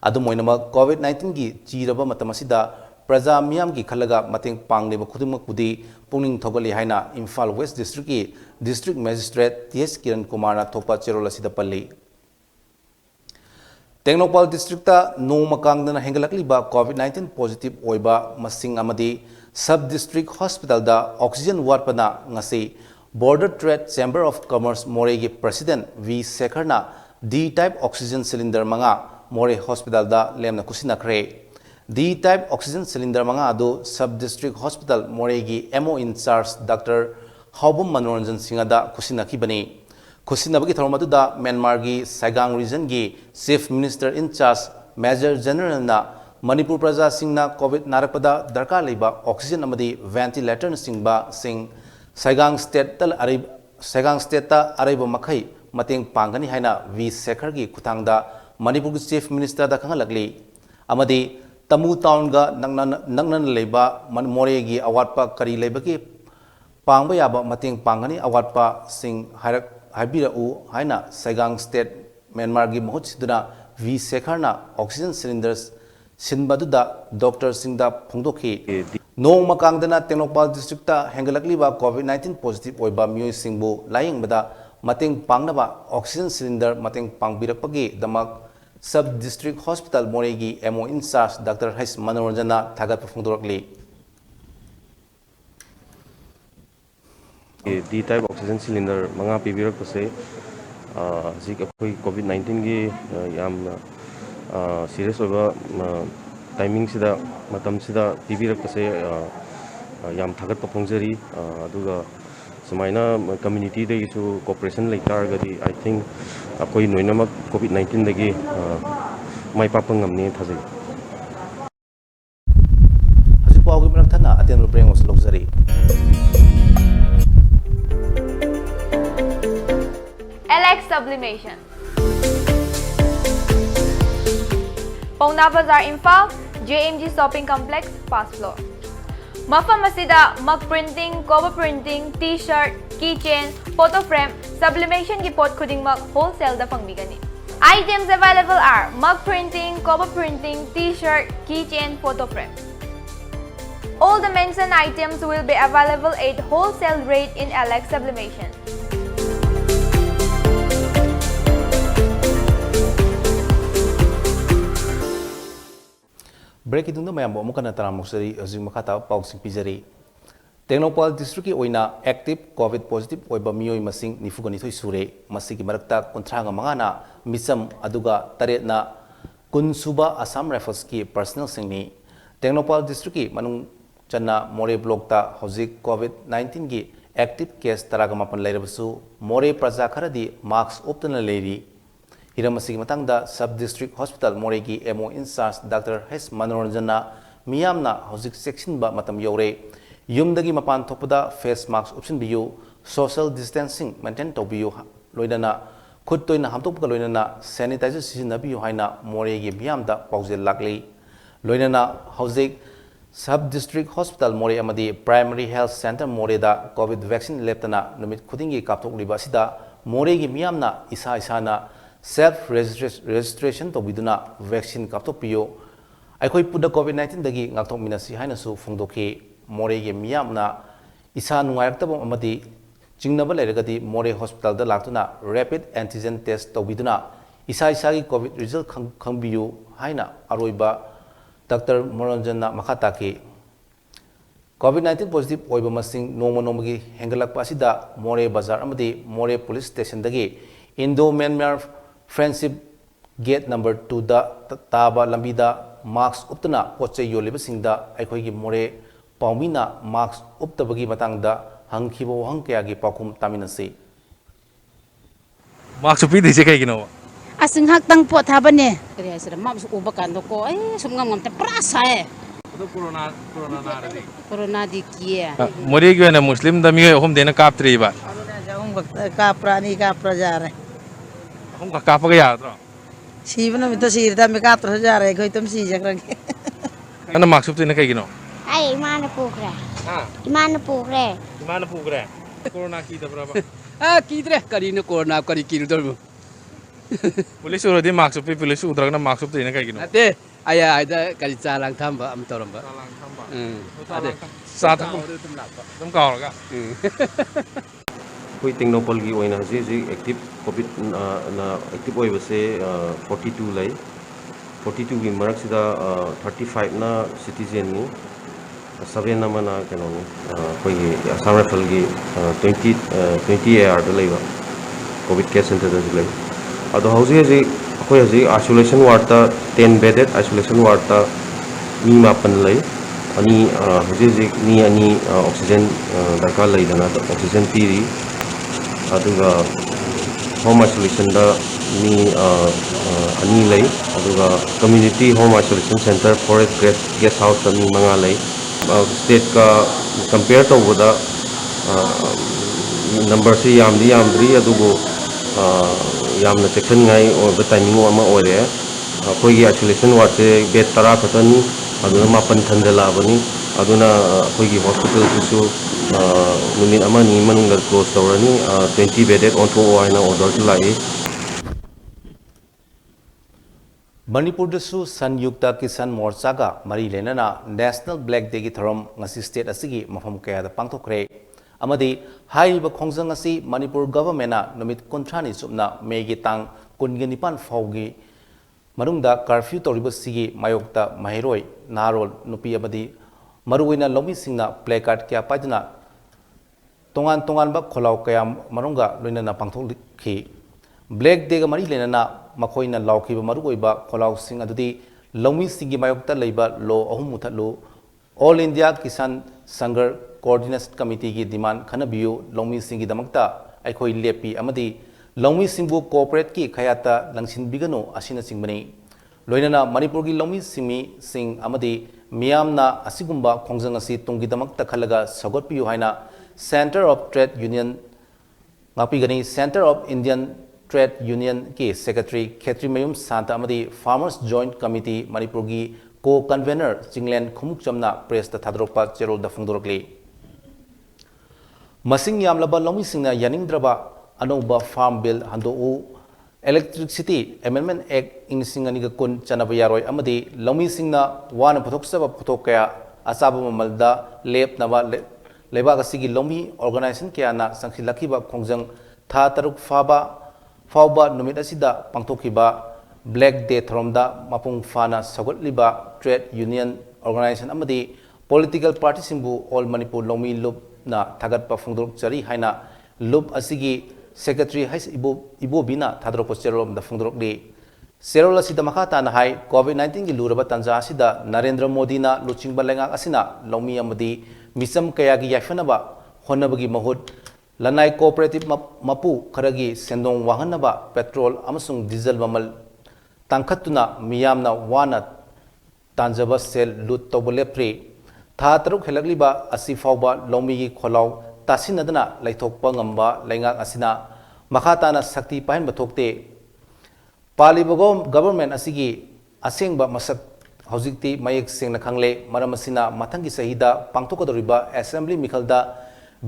adu moinama COVID-19 gi chiraba matamasida praja miyam gi khalaga mateng pangleba khudumak pudi pungning thogali haina Imphal West district ki district magistrate TS Kiran Kumar na thopa cherola sida palli Tengnopal district ta noma kangdana hengalakli ba COVID-19 positive oiba masing amadi sub district hospital da oxygen warpana ngasi Border Trade Chamber of Commerce More gi president V Sekharna D type oxygen cylinder manga More hospital da lemna kusina kre D type oxygen cylinder manga adu sub district hospital More gi MO in charge Dr. Haubum Manoranjan Singada kusina kibani kusina bagi tharmadu da Myanmar gi Saigang region gi chief minister in charge Major General na Manipur praja singna COVID narapada darkar leiba oxygen amadi ventilator singba sing Saigang state ta araiba makhai mateng pangani haina V Sekhar gi khutangda Manipur gi chief minister da khangalakli amadi Tamu town ga nangnan leiba More gi awatpa kari leiba gi pangba yaba mateng pangani awatpa sing haibira u haina Saigang state Myanmar gi mahut siduna V Sekharna oxygen cylinders sinbaduda doctor singda phongdokhi nong makangdana Tengnopal district ta hengalakli ba COVID-19 positive oiba miyoi singbu laying bada mateng pangnaba oxygen cylinder mateng pangbirakpagi damak sub district hospital More gi MO in charge Dr. H Manoranjana thagat phongdorakli D type oxygen cylinder manga pibirak pase zik apoi COVID-19 gi yam serious oba timing sida matam sida pibirak pase yam thagat phongjari aduga sumaina community de su cooperation leitar gadi I think apoi noinamak COVID-19 dagi mai papangam ni thajai hasi pau gi manak thana aten rubreng os lokzari LX Sublimation. Pauna Bazaar Imphal, JMG Shopping Complex, first floor. Mafam asida mug printing, cover printing, t-shirt, keychain, photo frame, sublimation ki pot khuding mug wholesale da pangbigani. Items available are mug printing, cover printing, t-shirt, keychain, photo frame. All the mentioned items will be available at wholesale rate in LX Sublimation. Break itungda mayam bo mukana taramuksari azing makata pausing pizari Tengnopal district ki oina active COVID positive oiba miyoi masing nifugani thoi sure masigi marakta kontranga mangana misam aduga taretna kunsuba Assam Rifles ki personal singni Tengnopal district ki manung channa More block ta hozik COVID-19 ki active case taragamapan leirabasu More praja kharadi marks optana leiri हिरम असिगी मतंगदा sub district hospital मोरे की ammo in charge doctor S मनोरंजना मियामना हौजिक सेक्शनबा मतम यौरे युमदगी मपान थोपदा फेस मास्क उपसिनबियु सोशल डिस्टेंसिंग मेंटेन तौबियु लोइदना खुद तोइना हमतोपका लोइदना सैनिटाइजर सिजिनबियु हाइना मोरेगी मियामदा पाउजेल लागली लोइदना हौजिक सब डिस्ट्रिक्ट हॉस्पिटल मोरे अमदी प्राइमरी हेल्थ सेंटर मोरेदा कोविड वैक्सीन लेपतना नुमित खुदिंगी कापथोकलिबा सिदा मोरेगी मियामना इसा इसाना सेल्फ रजिस्ट्रेशन तौबिदुना वैक्सीन कापथोकपियो अखोई पुद कोविड 19 दगी ngakthokminasi hainasu phongdokhi मोरेगी मियामना इसा नुंगायरक्तब अमदी चिंगनब लेरगदी मोरे हॉस्पिटल दा लाक्तुना रैपिड एंटीजन टेस्ट तौबिदुना इसा इसागी कोविड रिजल्ट खंगबियु हाइना अरोइबा डॉक्टर मनोरंजना मखाता की कोविड 19 पॉजिटिव ओइबा मसिंग नोंगमा नोंगगी हेंगलकपा असिदा मोरे बाजार अमदी मोरे पुलिस स्टेशन दगी Indo Myanmar friendship gate number 2 दा ताबा लंबीदा मास्क उपतना पोचे योलिबसिंगदा अखोइगी मोरे पाउमीना मास्क उपतबगी मतंगदा हंगखिबो वहंग कयागी पाखुम तामिनसी मास्क उपीदिसे कैगिनो asing tang pot habane kaya sira mam su ubakan do ko sum ngam ngam te prasa corona di kia मोरी की ना मुस्लिम दमी हम देना काप त्रि बा हम का प्राणी का प्रजार हम का काप गया तो सीवन में तो सीरदा में का प्रजार है कोई तुम सी जगरंगे ना मास्क उपते ना कैगिनो ai mana pukre mana pukre corona की दबरा ki dre kari no corona kari ki do police उरदी मास्क उपे पुलिस उदरगना मास्क उपते ना कैगिनो ate aya ada kali calang thamba am toramba ade साथ तुम का होगा कोई टेक्नोपॉल की ओइना जी एक्टिव कोविड ना एक्टिव ओइ बसे 42 लाई 42 की मरक सिदा 35 ना सिटीजन नि 7 नमना केनो नि कोई असम राइफल की 20 एआर द लेबा कोविड केयर सेंटर द ले अदो हौजी जी कोई जी आइसोलेशन वार्ड ता 10 बेडेड आइसोलेशन वार्ड ता मी मापन लै अनि हौजी जी मी अनि ऑक्सीजन दरकार लैदना ऑक्सीजन पीरी अदुगा होम आइसोलेशन दा मी अनि लै अदुगा community home isolation centre forest guest house ता मी मंगा लै स्टेट का कंपेयर तौबदा नंबर से यामद्री अदुगो यामना सेक्शन गाई और टाइमिंग अमा ओरे अखोई आइसोलेशन वार्ड से बेड 10 खतनी अदुना मापन थंजलाबनी अदुना अखोई हॉस्पिटल सुसु नुमित अमा नि मनुंग क्लोज तौरनी 20 बेडेड ऑनथो आइना ऑर्डर लाई मणिपुर दसु संयुक्त किसान मोर्चा का मरी लेना नेशनल ब्लैक डे की थरम ngasi स्टेट असigi मफम कया दा पांगथोखरे अमदी हाइब खोंजंग असि मणिपुर गवर्नमेंट नुमित कुंथ्रानी सुपना मेगी तांग कुनगे निपान फाउगी मरुंगदा कर्फ्यू तौरिब सिगी मायोक्ता महिरोय नारोल नुपी अमदी मरुइना लोमी सिंगना प्लेकार्ड क्या पाजना तोंगान तोंगान बा खोलाव कया मरुंगा लोइना पांगथोखि ब्लैक डे का मरी लेना मखोइना लाउखिबा मरुओइबा खोलाव सिंग अदुदी लौमी सिंगी मायोक्ता लैबा लो अहुम मुथलु ऑल इंडिया किसान संघर कोऑर्डिनेशन कमिटी की डिमांड खनबियु लौमी सिंगी दमकता अखोई लेपी अमदी लौमी सिंबु कोऑपरेट की खयाता लंगसिनबिगनो असिना सिंगबनी लोइना मणिपुर की लौमी सिंमी सिंग अमदी मियामना असिगुंबा खोंजंग असि तुंगी दमकता खलगा सगोटपियु हाइना सेंटर ऑफ ट्रेड यूनियन नापिगनी centre of Indian trade union के सेक्रेटरी खेत्री मयूम सांता अमदी फार्मर्स जॉइंट कमिटी मणिपुर की को कन्वेनर चिंगलैन खुमुक चमना प्रेस थादरोपा चेरोल दफुंगदोरकली मसिंग यामलबा लौमी सिंगना यानिंगद्रबा अनौबा फार्म बिल हंदोउ इलेक्ट्रिसिटी अमेंडमेंट एक्ट इन सिंगनी का कुन चनब यारोय अमदी लौमी सिंगना वान पुथोकसबा पुथोकया असाबा ममलदा लेपनबा लेबाग असिगी लौमी ऑर्गेनाइजेशन कयाना संखिलखिबा खोंजंग था तरुक फाउबा नुमित असिदा पांगथोखिबा ब्लैक डे थरोमदा मपुंग फाना सगोटलिबा ट्रेड यूनियन ऑर्गेनाइजेशन अमदी पॉलिटिकल पार्टी सिंबु ऑल मणिपुर लौमी लुप ना थागतपा फुंगदोक चरी हाइना लुप असिगी सेक्रेटरी हाइस इबो बिना थादरोप चेरोम द फुंगदोकली सेरोल असिदा मखाता ना हाई कोविड 19 की लुरबा तंजा असिदा नरेंद्र मोदी ना लुचिंगबा लेंगा असिना लौमी अमदी मिसम कयागी याफनबा होनबगी महुत Lanai cooperative mapu kharagi sendong wahanaba petrol amasung diesel mamal tangkhatuna miyamna wana tanjaba sel lut tobolepri tha taruk helagliba asi fawba lomi gi kholau tasinadana laithokpa ngamba laingak asina makhatana sakti pahin bathokte palibagom government asigi asengba masak hojikti mayek sengna khangle maram asina mathangi sahida pangthokadoriba assembly mikhalda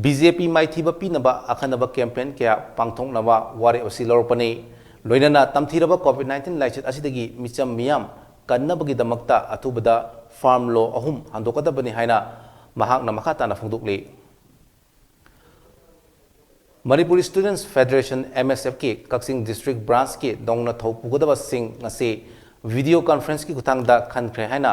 BJP maithiba pinaba akhanaba campaign kya pangthoknaba ware osi lorpani loinana tamthiraba COVID-19 laichet asidagi micham miyam kannabagi damakta athubada farm law ahum handokadabani haina mahakna makhatana phongdokli Manipuri Students Federation MSF ki Kaksing District Branch ki dongna thopugadaba sing ngase video conference ki kuthangda khankhre haina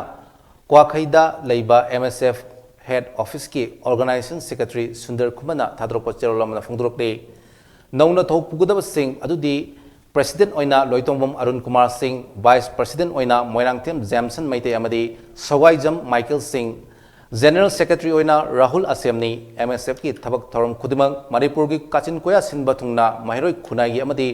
kwakhaida leiba MSF Head Office ki Organization Secretary Sundar Kumana thadrokpa cherolamna phongdorokle nongna thopugadaba sing adudi President oina Loitongbom Arun Kumar Singh Vice President oina Moirangthem Jamson Maite amadi Sawaijam Michael Singh General Secretary oina Rahul Asemni MSF ki thabak thorom khudimang Manipur gi kachin koya sinba thungna mahiroi khunai gi amadi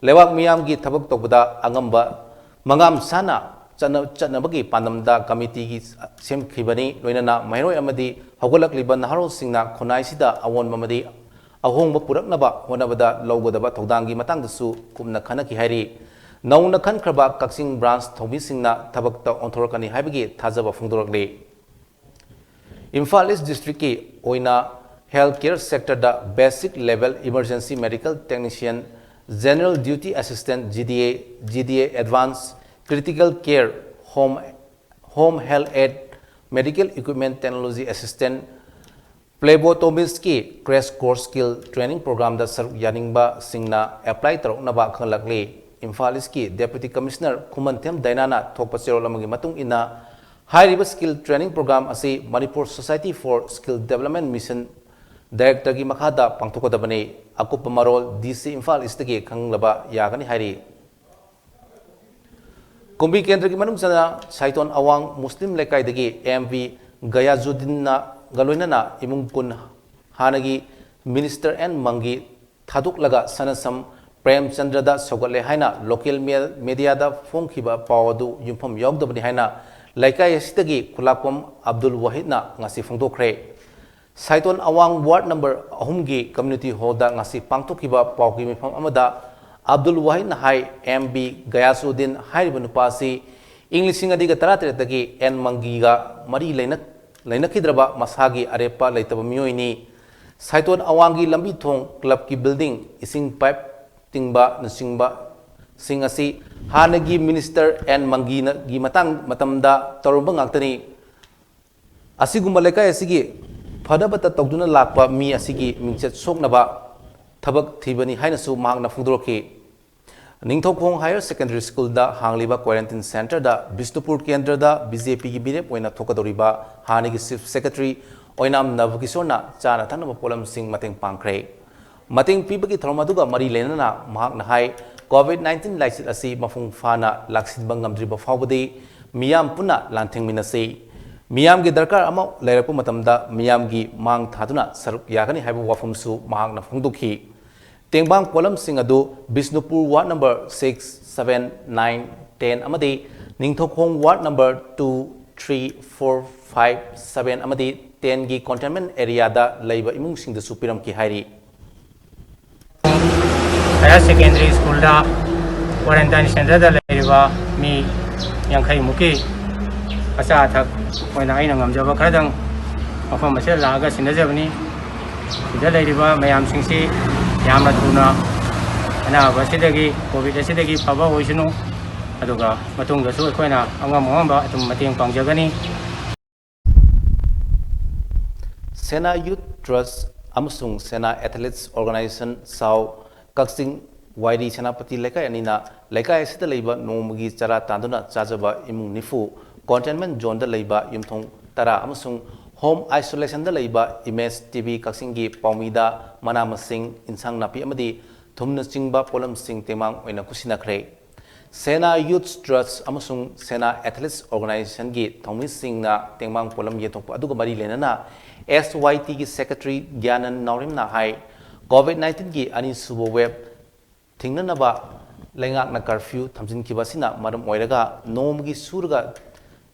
lewak miyam gi thabak tokbada angamba mangam sana chanabagi pandamda committee gi semkhibani loinana mahiroi amadi hogolak liban haro singna khunai sida awon mamadi ahongba puraknaba honabada lawgodaba thogdangi matangdasu kumna khanaki hairi nauna khankraba Kaksing branch thobi singna thabakta onthorkani haibagi thajaba phongdorakle Imphal East District ki oina healthcare sector da basic level emergency medical technician general duty assistant GDA advanced critical care home health aid medical equipment technology assistant phlebotomist ki crash course skill training program da saruk yaningba singna apply taroknaba khanglakle Imphal East ki deputy commissioner Khumanthem Dainana thokpa cherolamagi matung ina High skill training program asi Manipur Society for Skill Development Mission Director ki makhada pangthokodabani akupa marol DC Imphal East ki khanglaba yagani hairi Kumbi Kendra ki manung sana Saiton Awang Muslim Lekai dagi MV Gayazuddin na galoinana imung kun hanagi Minister N Mangi thaduk laga sanasam Prem Chandra da sogalle haina local media da phongkhiba pawadu yumpham yogdabani haina Laikai asitagi Kulapam Abdul Wahid na ngasi phongdokre Saiton Awang Ward number 3 gi community hall da ngasi pangtokhiba pawki mifam amada Abdul Wahid na hai MB Gayasuddin hairiba nupasi Englishing adiga 13 dagi N Mangi ga mari lainakidraba masagi arepa laitaba miyoini Saiton Awang gi lambi thong club ki building ising pipe tingba nasingba sing asi hanagi minister and mangina gi matamda torumba ngaktani asigumba lekai asigi phadabata tawduna lakpa mi asigi mingchet soknaba thabak thibani hainasu mahakna phungdoroki Ningthokphong Higher Secondary School da hangliba quarantine center da Bisnupur Kendra da BJP gi birep oina thokadoriba hanigi chief secretary oinam Navkisorna chana thanaba polam sing mateng pangkhre mateng pibagi thromaduga mari lenana mahakna hai COVID-19 laichet asi mafung fana laksinba ngamdriba fawbadi miyam puna lantheng minasi miyam gi darkar ama lairakpa matamda miyam gi mang thaduna saruk yagani haibu wafumsu mahakna phongdokhi tengbang polam sing adu Bisnupur ward number 6 7 9 10 amadi Ningthokphong ward number 2 3 4 5 7 amadi 10 gi containment area da laiba imung sing da supiram ki hairi Higher Secondary School da quarantine center da leriba mi yankhai muki asa thak oina aina ngamjaba khadang mafam ase laga sinajabani sida leriba mayam singsi yamna thuna ana basidagi covid asidagi phaba hoisinu aduga matungda su khoina angam angamba atum mateng pangjagani Sena Youth Trust amasung Sena Athletes Organization Sau Kaksing Wairi Senapati Lekai Anina Lekai Sita Leiba Nomagi Chara Tanduna Chajaba Imung Nifu Containment Zone da Leiba Yumthong Tara amasung Home Isolation da Leiba Image TV Kaksingi Paumida Manamasing Insang Napi amadi Thumna Chingba Polam Sing Temang Oina Kusinakre Sena Youth Trust amasung Sena Athletes Organization gi Thongmi Sing na Temang Polam Yetokpa aduga mari lenana SYT gi Secretary Gyanan Naurim na hai COVID-19 की अनि सुबो web थिंगननबा लेंगाकना curfew थमजिनखिबसिना मरम ओइरगा नोमगी सुरगा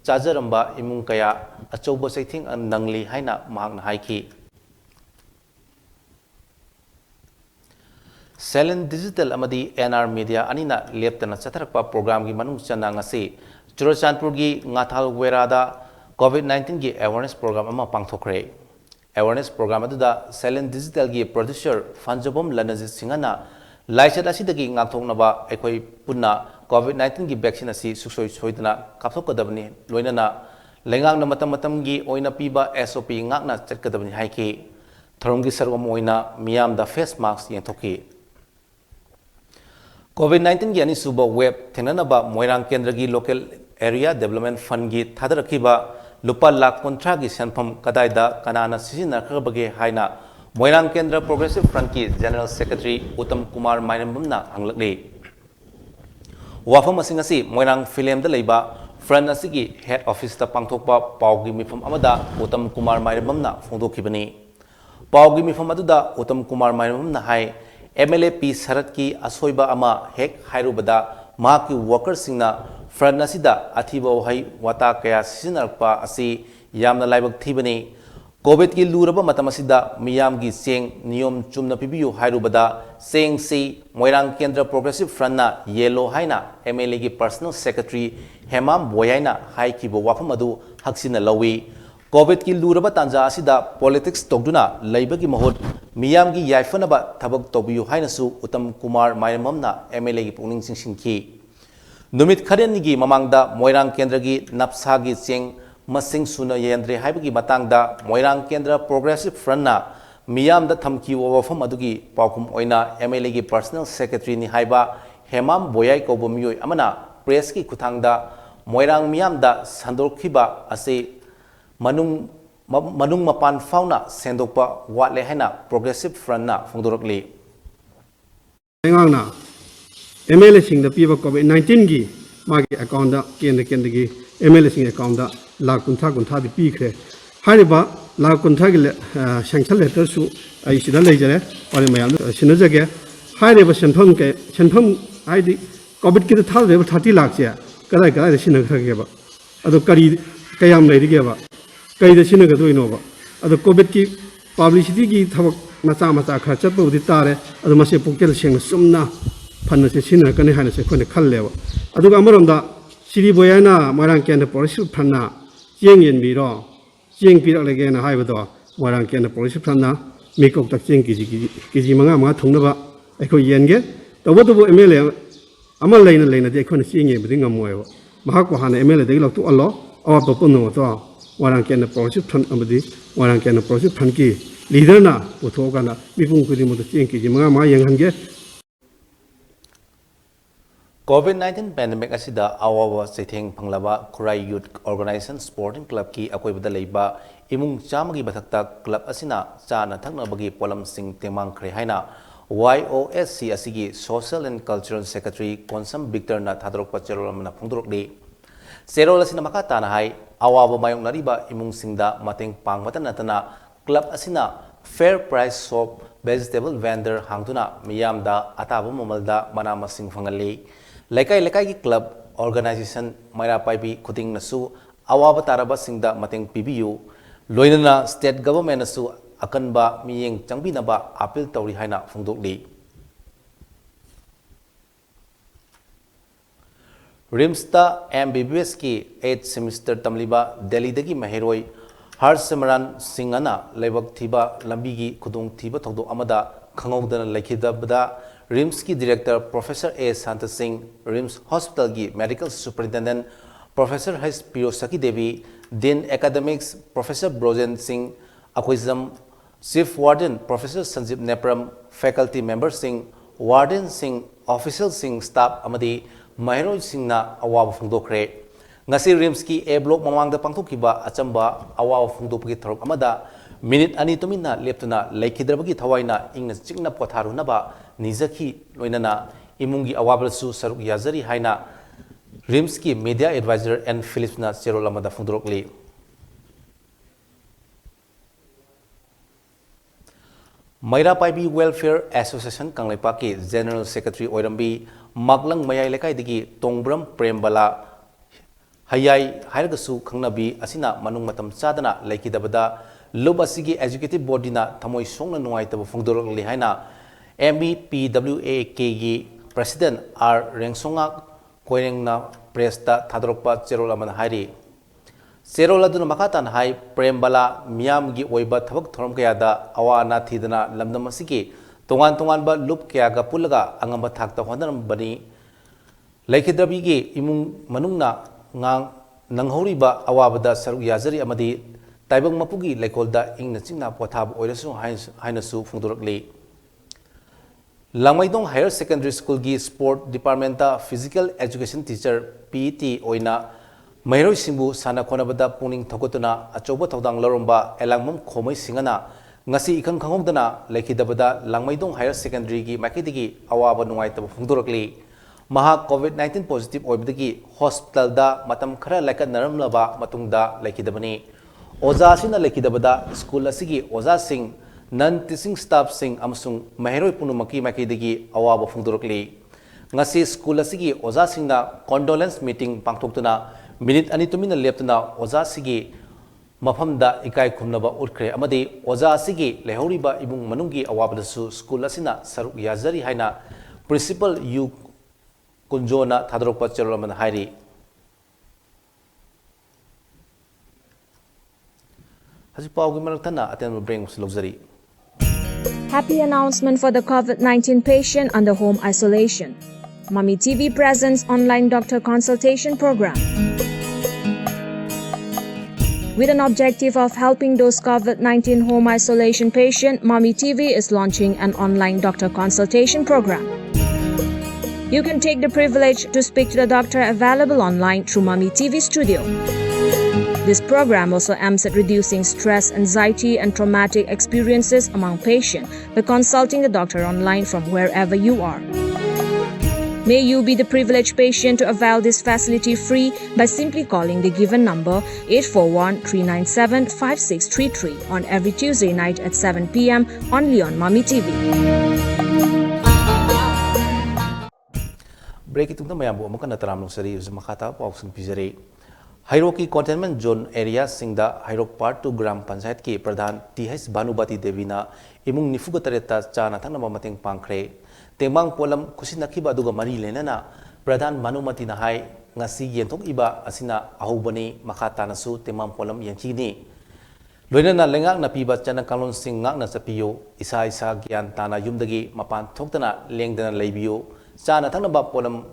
चाजरंबा इमुंग कया अचौब सैथिंग नंगली हाइना महांगना हाइखी सेलेन डिजिटल अमदी एनआर मीडिया अनिना लेप्तना चथरकपा प्रोग्राम की मनुंग चना ngasi चुरचांदपुर की ngathal वेरादा COVID-19 की अवेयरनेस प्रोग्राम अमा पांगथोखरे अवेयरनेस प्रोग्राम अदुदा सेलेन डिजिटल की प्रोड्यूसर फंजबोम लनजित सिंहना लाइसेट असिदगी ngathoknaba एखोई पुन्ना COVID-19 की वैक्सीन असी सुसोई सोइदना कापथोकदबनी लोइनना लेंगांगना मतम की ओइना पीबा SOP ngakna चटकदबनी हाइकी थरमगी सरगम ओइना मियामदा फेस मास्क येंथोकी COVID-19 की अनि सुबह वेब थेननबा मोइरांग केंद्र की लोकल एरिया डेवलपमेंट फंड की थादरखिबा लुपा लाख 50 की सेंफम कदाइदा कनाना सिजिनखरबगे हाइना मोइरांग केंद्र प्रोग्रेसिव फ्रंट की जनरल सेक्रेटरी उत्तम कुमार माइनबमना हंगलकले वाफम असिंग असि मोइरांग फिल्म द लेबा फ्रंट असिगी हेड ऑफिस ता पांगथोकपा पाउगी मिफम अमदा उत्तम कुमार माइनबमना फोंदोखिबनी पाउगी मिफम अदुदा उत्तम कुमार माइनबमना हाई MLA P Sarat की असोइबा अमा हेक हाइरुबदा मा की वर्कर सिंगना फ्रंट असिदा अथिबा वहाई वाता कया सिजनरपा असि यामना लाइबक थीबनी कोविड की लूरबा मतम असिदा मियाम की सेंग नियम चुमना पिबियो हाइरुबदा सेंग सी मोइरांग केंद्र प्रोग्रेसिव फ्रंटना येलो हाइना MLA की पर्सनल सेक्रेटरी हेमाम बोयाइना हाइकिबो वाफम अदु हक्सिना लवी कोविड की लूरबा तांजा असिदा पॉलिटिक्स तोगदुना लैबगी महोद मियाम की याइफनबा थबक तोबियु हाइनसु उत्तम कुमार माइरममना MLA की पुनिंग सिंसिंखी नुमित खरेनगी ममांगदा मोइरांग केंद्र की नपसा की चेंग मसिंग सुना येंद्रे हाइबगी मतंगदा मोइरांग केंद्र प्रोग्रेसिव फ्रंटना मियामदा थमकी वफम अदुगी पाउकुम ओइना MLA की पर्सनल सेक्रेटरी नि हाइबा हेमाम बोयाई कोबो मियोय अमना प्रेस की खुथांगदा मोइरांग मियामदा संदोखिबा असे मनुंग मपान फाउना सेंदोकपा वाटले हैना प्रोग्रेसिव फ्रंटना फोंदोरकली लेंगांगना MLA सिंह पीबा COVID-19 की मागी अकाउंट केंद्र की MLA सिंह अकाउंट लाख कुंथा दी पीखरे हारिबा लाख कुंथा की सैंक्शन लेटर सु आई सिदा लेजरे और मयाम सिनजगे हारिबा सेंफम हाइदि कोविड की थादे 30 लाख से कदाय सिनखरगेबा अदो करी कयाम लेरिगेबा कई सिनगदोइनोबा अदो कोविड की पब्लिसिटी की थबक मचा खर चतबुदी तारे अदो मसे पुक्केल सेंग सुमना फन्न से सिनकने हाने से खोने खल्लेबा अदुगा अमरोंदा सिरी बोयाना मोइरांग केंद्र प्रोग्रेसिव फ्रंटना चेंग येनबिरो चेंग पिरकलेगेना हाइबदो मोइरांग केंद्र प्रोग्रेसिव फ्रंटना मेकोक तक चेंग केजी मंगा थुंगनबा अखो येनगे तबदबो MLA अमल लेना दे अखोने चेंग येबदि ngमोयबा महाको हाने MLA दे लक्तु अल्लो अवाब पुनो तो मोइरांग केंद्र प्रोग्रेसिव फ्रंट अमदी मोइरांग केंद्र प्रोग्रेसिव फ्रंट की लीडरना पुथोगाना मिपुंग कुदिमुद चेंग केजी मंगा येंगहनगे COVID-19 pandemic asida awawa setheng phanglaba Khurai Youth Organization Sporting Club की अकोइबदा लेबा इमुंग चामगी बथक्ता क्लब असिना चाना थक्नबगी पोलम सिंह तेमांग खरे हाइना YOSC असिगी social and cultural secretary Konsam Victor ना थादरक चेरोल मना फोंदरकले चेरोल असिना मका ताना हाई अवाबा मायोंग नरिबा इमुंग सिंगदा मतेंग पांगबता नतना क्लब असिना fair price shop vegetable vendor हांगतुना मियामदा अताबो ममलदा मना मसिंग फंगले लेकाई की क्लब ऑर्गेनाइजेशन मैरा पाइबी खुदिंग नसु अवाब तारबा सिंगदा मतेंग पिबियु लोइनना स्टेट गवर्नमेंट नसु अकनबा मियेंग चंगबिनबा अपील तौरी हाइना फोंदोकली रिम्सता MBBS की 8th सेमिस्टर तमलिबा दिल्ली दगी महेरोय हर्षमरन सिंगना लेबक थीबा लंबी की खुदोंग थीबा थौदो अमदा खंगौदना लेखिदबदा रिम्स की director professor A Shanta Singh RIMS hospital की मेडिकल सुपरिटेंडेंट प्रोफेसर H पिरोसकी Devi dean academics professor Brojen Singh Akoijam chief warden professor Sanjeev Nepram faculty member Singh warden Singh official Singh staff अमदी महरोय सिंहना अवाब फोंदोखरे ngasi rims की A block mamangda pangthokiba achamba awaw phungdopgi thorok amada minute ani tumina leptuna laikhidrabagi thawaina ingna chingna potharunaba nizakhi loinana imungi awablasu saruk yazari haina rims की media advisor and philips na cherol amada phungdorokli Maira Paibi Welfare Association Kanglaipa General Secretary Oirambi Maglang Mayai Lekai Digi Tongbram Prembala Hayai Hairagasu Kangnabi Asina Manung Matam Sadana Leki Dabada Lubasigi Executive Boardina Tamoi Songna Nuaita Fungdor Lihaina MAPWA President R. Rengsonga Koirengna Presta Tadropa Cherolaman Hari Seroladun Makatan Hai Prembala Miam Gi Oiba Tabak Torom Kayada Awana Tidana Lamdamasiki Tongan Ba Lup Kayaga Pulaga Angamba Takta Honam Bani Laikidabigi Imung Manungna Ngang Nanghoriba Awabada Saru Yazari Amadi Taibang Mapugi Laikolda Ing Nachina Potab Oirasu Hainasu Fundurli Langmaidong Higher Secondary School Gi Sport Department Physical Education Teacher PET Oina Mairoi Simbu Sana Konabada Puning Tokotuna Achoba Todang Loromba Elangmum Komai Singana Ngasi Ikan Kangogdana Laikidabada Langmaidong Higher Secondary Gi Makidigi Awaba Nuaita Fundurli Maha COVID-19 positive Oibdigi Hospital da Matam Kara Laka Naramlaba Matungda Laikidabani Oza Sina Laikidabada School Asigi Oza Singh non-teaching staff sing amasung maheroi punumaki makidigi awaba fungdurukli ngasi school asigi oza singna condolence meeting pangthoktuna minute ani tumina leptuna oza sigi mafamda ikai khumnaba utkre amadi oza sigi lehoriba ibung manungi awabadasu school asina saruk yazari haina principal yu kunjona thadrokpa cherolaman hairi haji pawgi manaktana aten bring luxury. Happy announcement for the COVID-19 patient under home isolation. MAMITv presents online doctor consultation program. With an objective of helping those COVID-19 home isolation patient, MAMITv is launching an online doctor consultation program. You can take the privilege to speak to the doctor available online through MAMITv Studio. This program also aims at reducing stress, anxiety, and traumatic experiences among patients by consulting the doctor online from wherever you are. May you be the privileged patient to avail this facility free by simply calling the given number 841-397-5633 on every Tuesday night at 7 p.m. only on MAMITv. Break it to the Mayambo Makana Sari is Makata Box and Pizari. Hairoki containment zone area Singda Hairok Part 2 Gram Panchayat ki Pradhan TH Bhanubati Devina imung nifuga tareta chana thangnaba mateng pangkhre tengmang polam khusinakhiba aduga mari lenana Pradhan Bhanumati na hai ngasi yenthok iba asina ahubani makhata nasu tengmang polam yenchini loinana lengak na piba chana kalon sing ngak na sapiyo isa gyan tana yumdagi mapan thoktana lengdana leibiyo chana thangnaba polam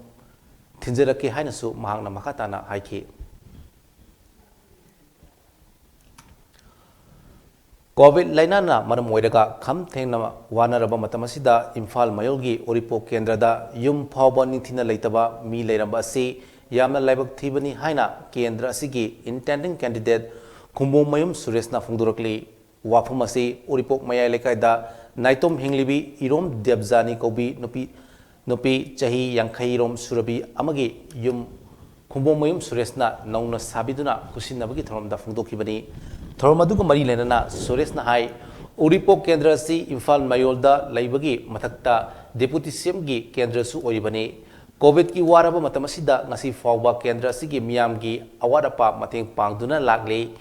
thinjeraki hainasu mahangna makhata na haiki COVID lainana maram oiraga kham thengna wanaraba matamasida Imphal Mayolgi Oripo Kendrada yum phawba ningthina leitaba mi leiramba asi yamna laibak thibani haina kendra asigi intending candidate Kumbong Mayum Suresna Fungdurakli wafum asi Oripo Mayai lekaida naitom hinglibi irom debjani kobi nupi chahi yankhai rom surabi amagi yum Kumbong Mayum Suresna nauna sabiduna kusinabagi thromda fungdokhibani Thormaduga Mari Lenana Suresna Hai Uripo Kendra si Imphal Mayolda Laibagi Matakta Deputy CM gi Kendra su Oribani COVID ki waraba matamasida ngasi fawba Kendra sigi miyam gi awadapa mateng pangduna lagli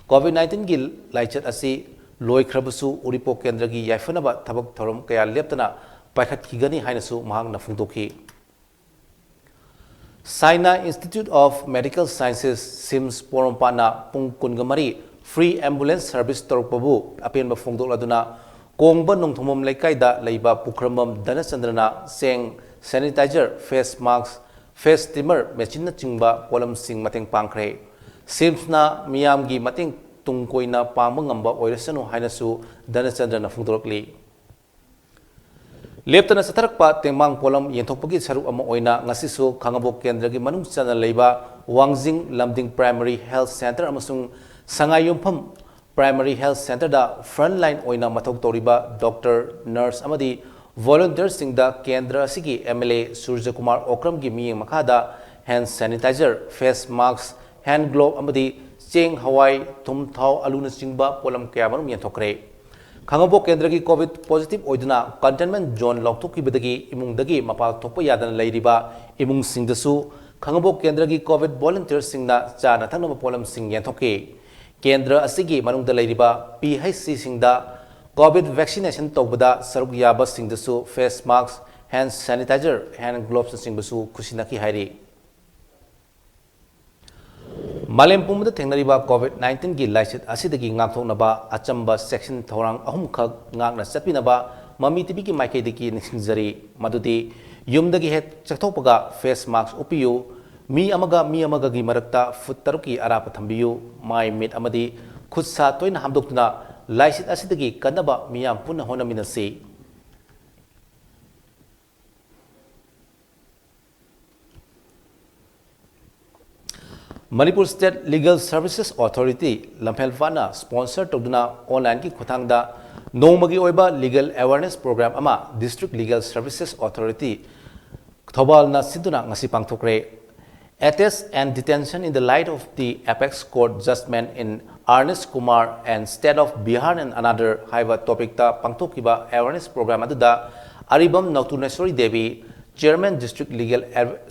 COVID-19 gi laichat asi loikhrabusu Uripo Kendra gi yaifanaba thabak thorom kaya leptana paikhat kigani hainasu mahang na fungdoki Saina Institute of Medical Sciences Sims Porompana Pungkungamari Free ambulance service torpabu apen ba fongdok laduna kongba nongthomom lekaida leiba pukramam danachandrana seng sanitizer face mask face steamer machine na chingba polam sing mateng pangkhre simsna miyam gi mateng tungkoina pangma ngamba oirasanu hainasu danachandrana fongdokli leptana satharakpa tengmang polam yenthokpagi saru ama oina ngasisu khangabok kendra gi manung chana leiba wangjing lamding primary health center amasung Sangayumpham Primary Health Center da frontline oina mathok toriba doctor nurse amadi volunteers singda kendra sigi MLA Surya Kumar Okram gi mi makhada hand sanitizer face mask hand glove amadi cheng hawai thum thau aluna chingba polam kya marum yenthokre खंगबो केंद्र की Covid positive ओइदना containment zone लौथोकीबदगी इमुंगदगी मपाल थोप यादन लैरिबा इमुंग सिंगदसु खंगबो केंद्र की Covid volunteer सिंगना चाना थंगब pollen Singh येथोके केंद्र असिगी मनुंग लैरिबा PHC सिंगदा कोविड वैक्सीनेशन तौबदा सरुक याबा सिंगदसु face mask hand sanitiser hand gloves सिंगबसु खुशिनकी हाइरी मालेम पुमद थेंगनरिबा कोविड-19 की लाइसित असिदगी ngaktoknaba achamba section thorang ahum khak ngakna chapinaba mami tv की माइकैदगी निसिंगजरी मदुदी युमदगी हेत चथोपगा फेस मास्क उपियु मी अमगा की मरक्ता फुट तरुकी अराप थंबियु माइ मिट अमदी खुद सा तोइन हामदोक्तुना लाइसित असिदगी कन्नबा मियाम पुनः होनमिनसी Manipur state legal services authority लम्फेलफाना स्पॉन्सर तौदुना ऑनलाइन की खुथांगदा नोंमगी ओइबा लीगल अवेयरनेस प्रोग्राम अमा डिस्ट्रिक्ट लीगल सर्विसेज अथॉरिटी थौबालना सिदुना ngasi pangthokre arrest and detention in the light of the apex court judgment in Ernest Kumar and state of Bihar and another haiba topic ta pangthokiba awareness program aduda Aribam Nautuneshwari Devi chairman district legal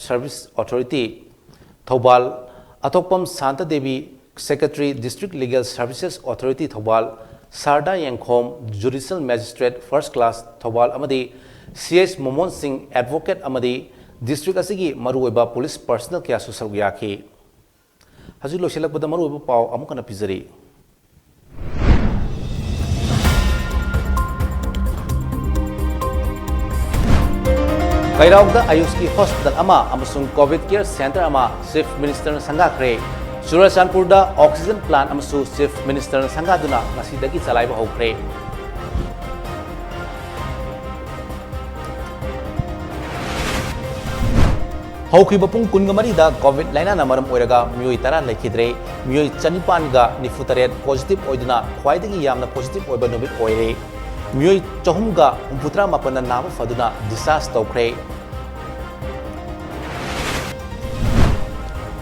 service authority Thobal Atokpam Santa Devi, Secretary, District Legal Services Authority Thobal, Sarda Yangkhom, Judicial Magistrate First Class Thobal Amadi, CS Momon Singh, Advocate Amadi, District Asigi Marueba Police Personnel Kya Susal Yaki. Hazilo Shelak Bada Marueba Pau Amukana Pizari. Kairaugda Ayuski Hospital Ama amasung COVID Care Center Ama Chief Minister Sangakre Churachandpurda Oxygen Plant amasu Chief Minister Sangaduna ngasidagi chalaiba hokre Haukiba pung kungamari da COVID laina na maram oiraga mioi tara lekhidre mioi chanipan ga nifutaret positive oiduna khwaidagi yamna positive oiba numit oire मियोई चहुमगा उम्पुत्रा मापन नाम फदुना डिसास तौख्रे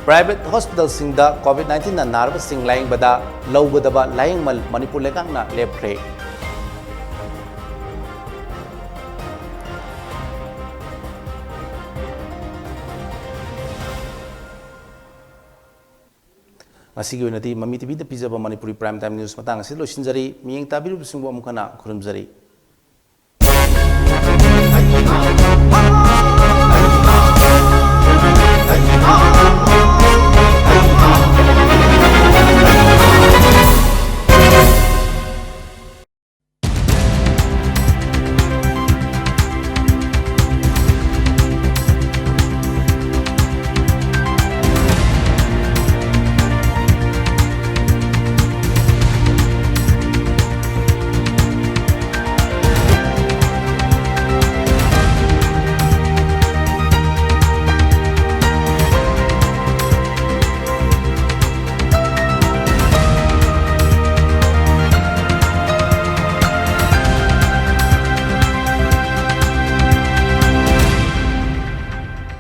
private hospital सिंगदा कोविड-19 ना नारब सिंग lying बदा लौगदबा लाइंग मल मणिपुर लेकांगना लेप्रे ममी टीवी पिजब मणिपुरी प्राइम टाइम न्यूज मतंग लोसिंजरी मियंग ताबिरुबसिंग अमुखना खुरुमजरी।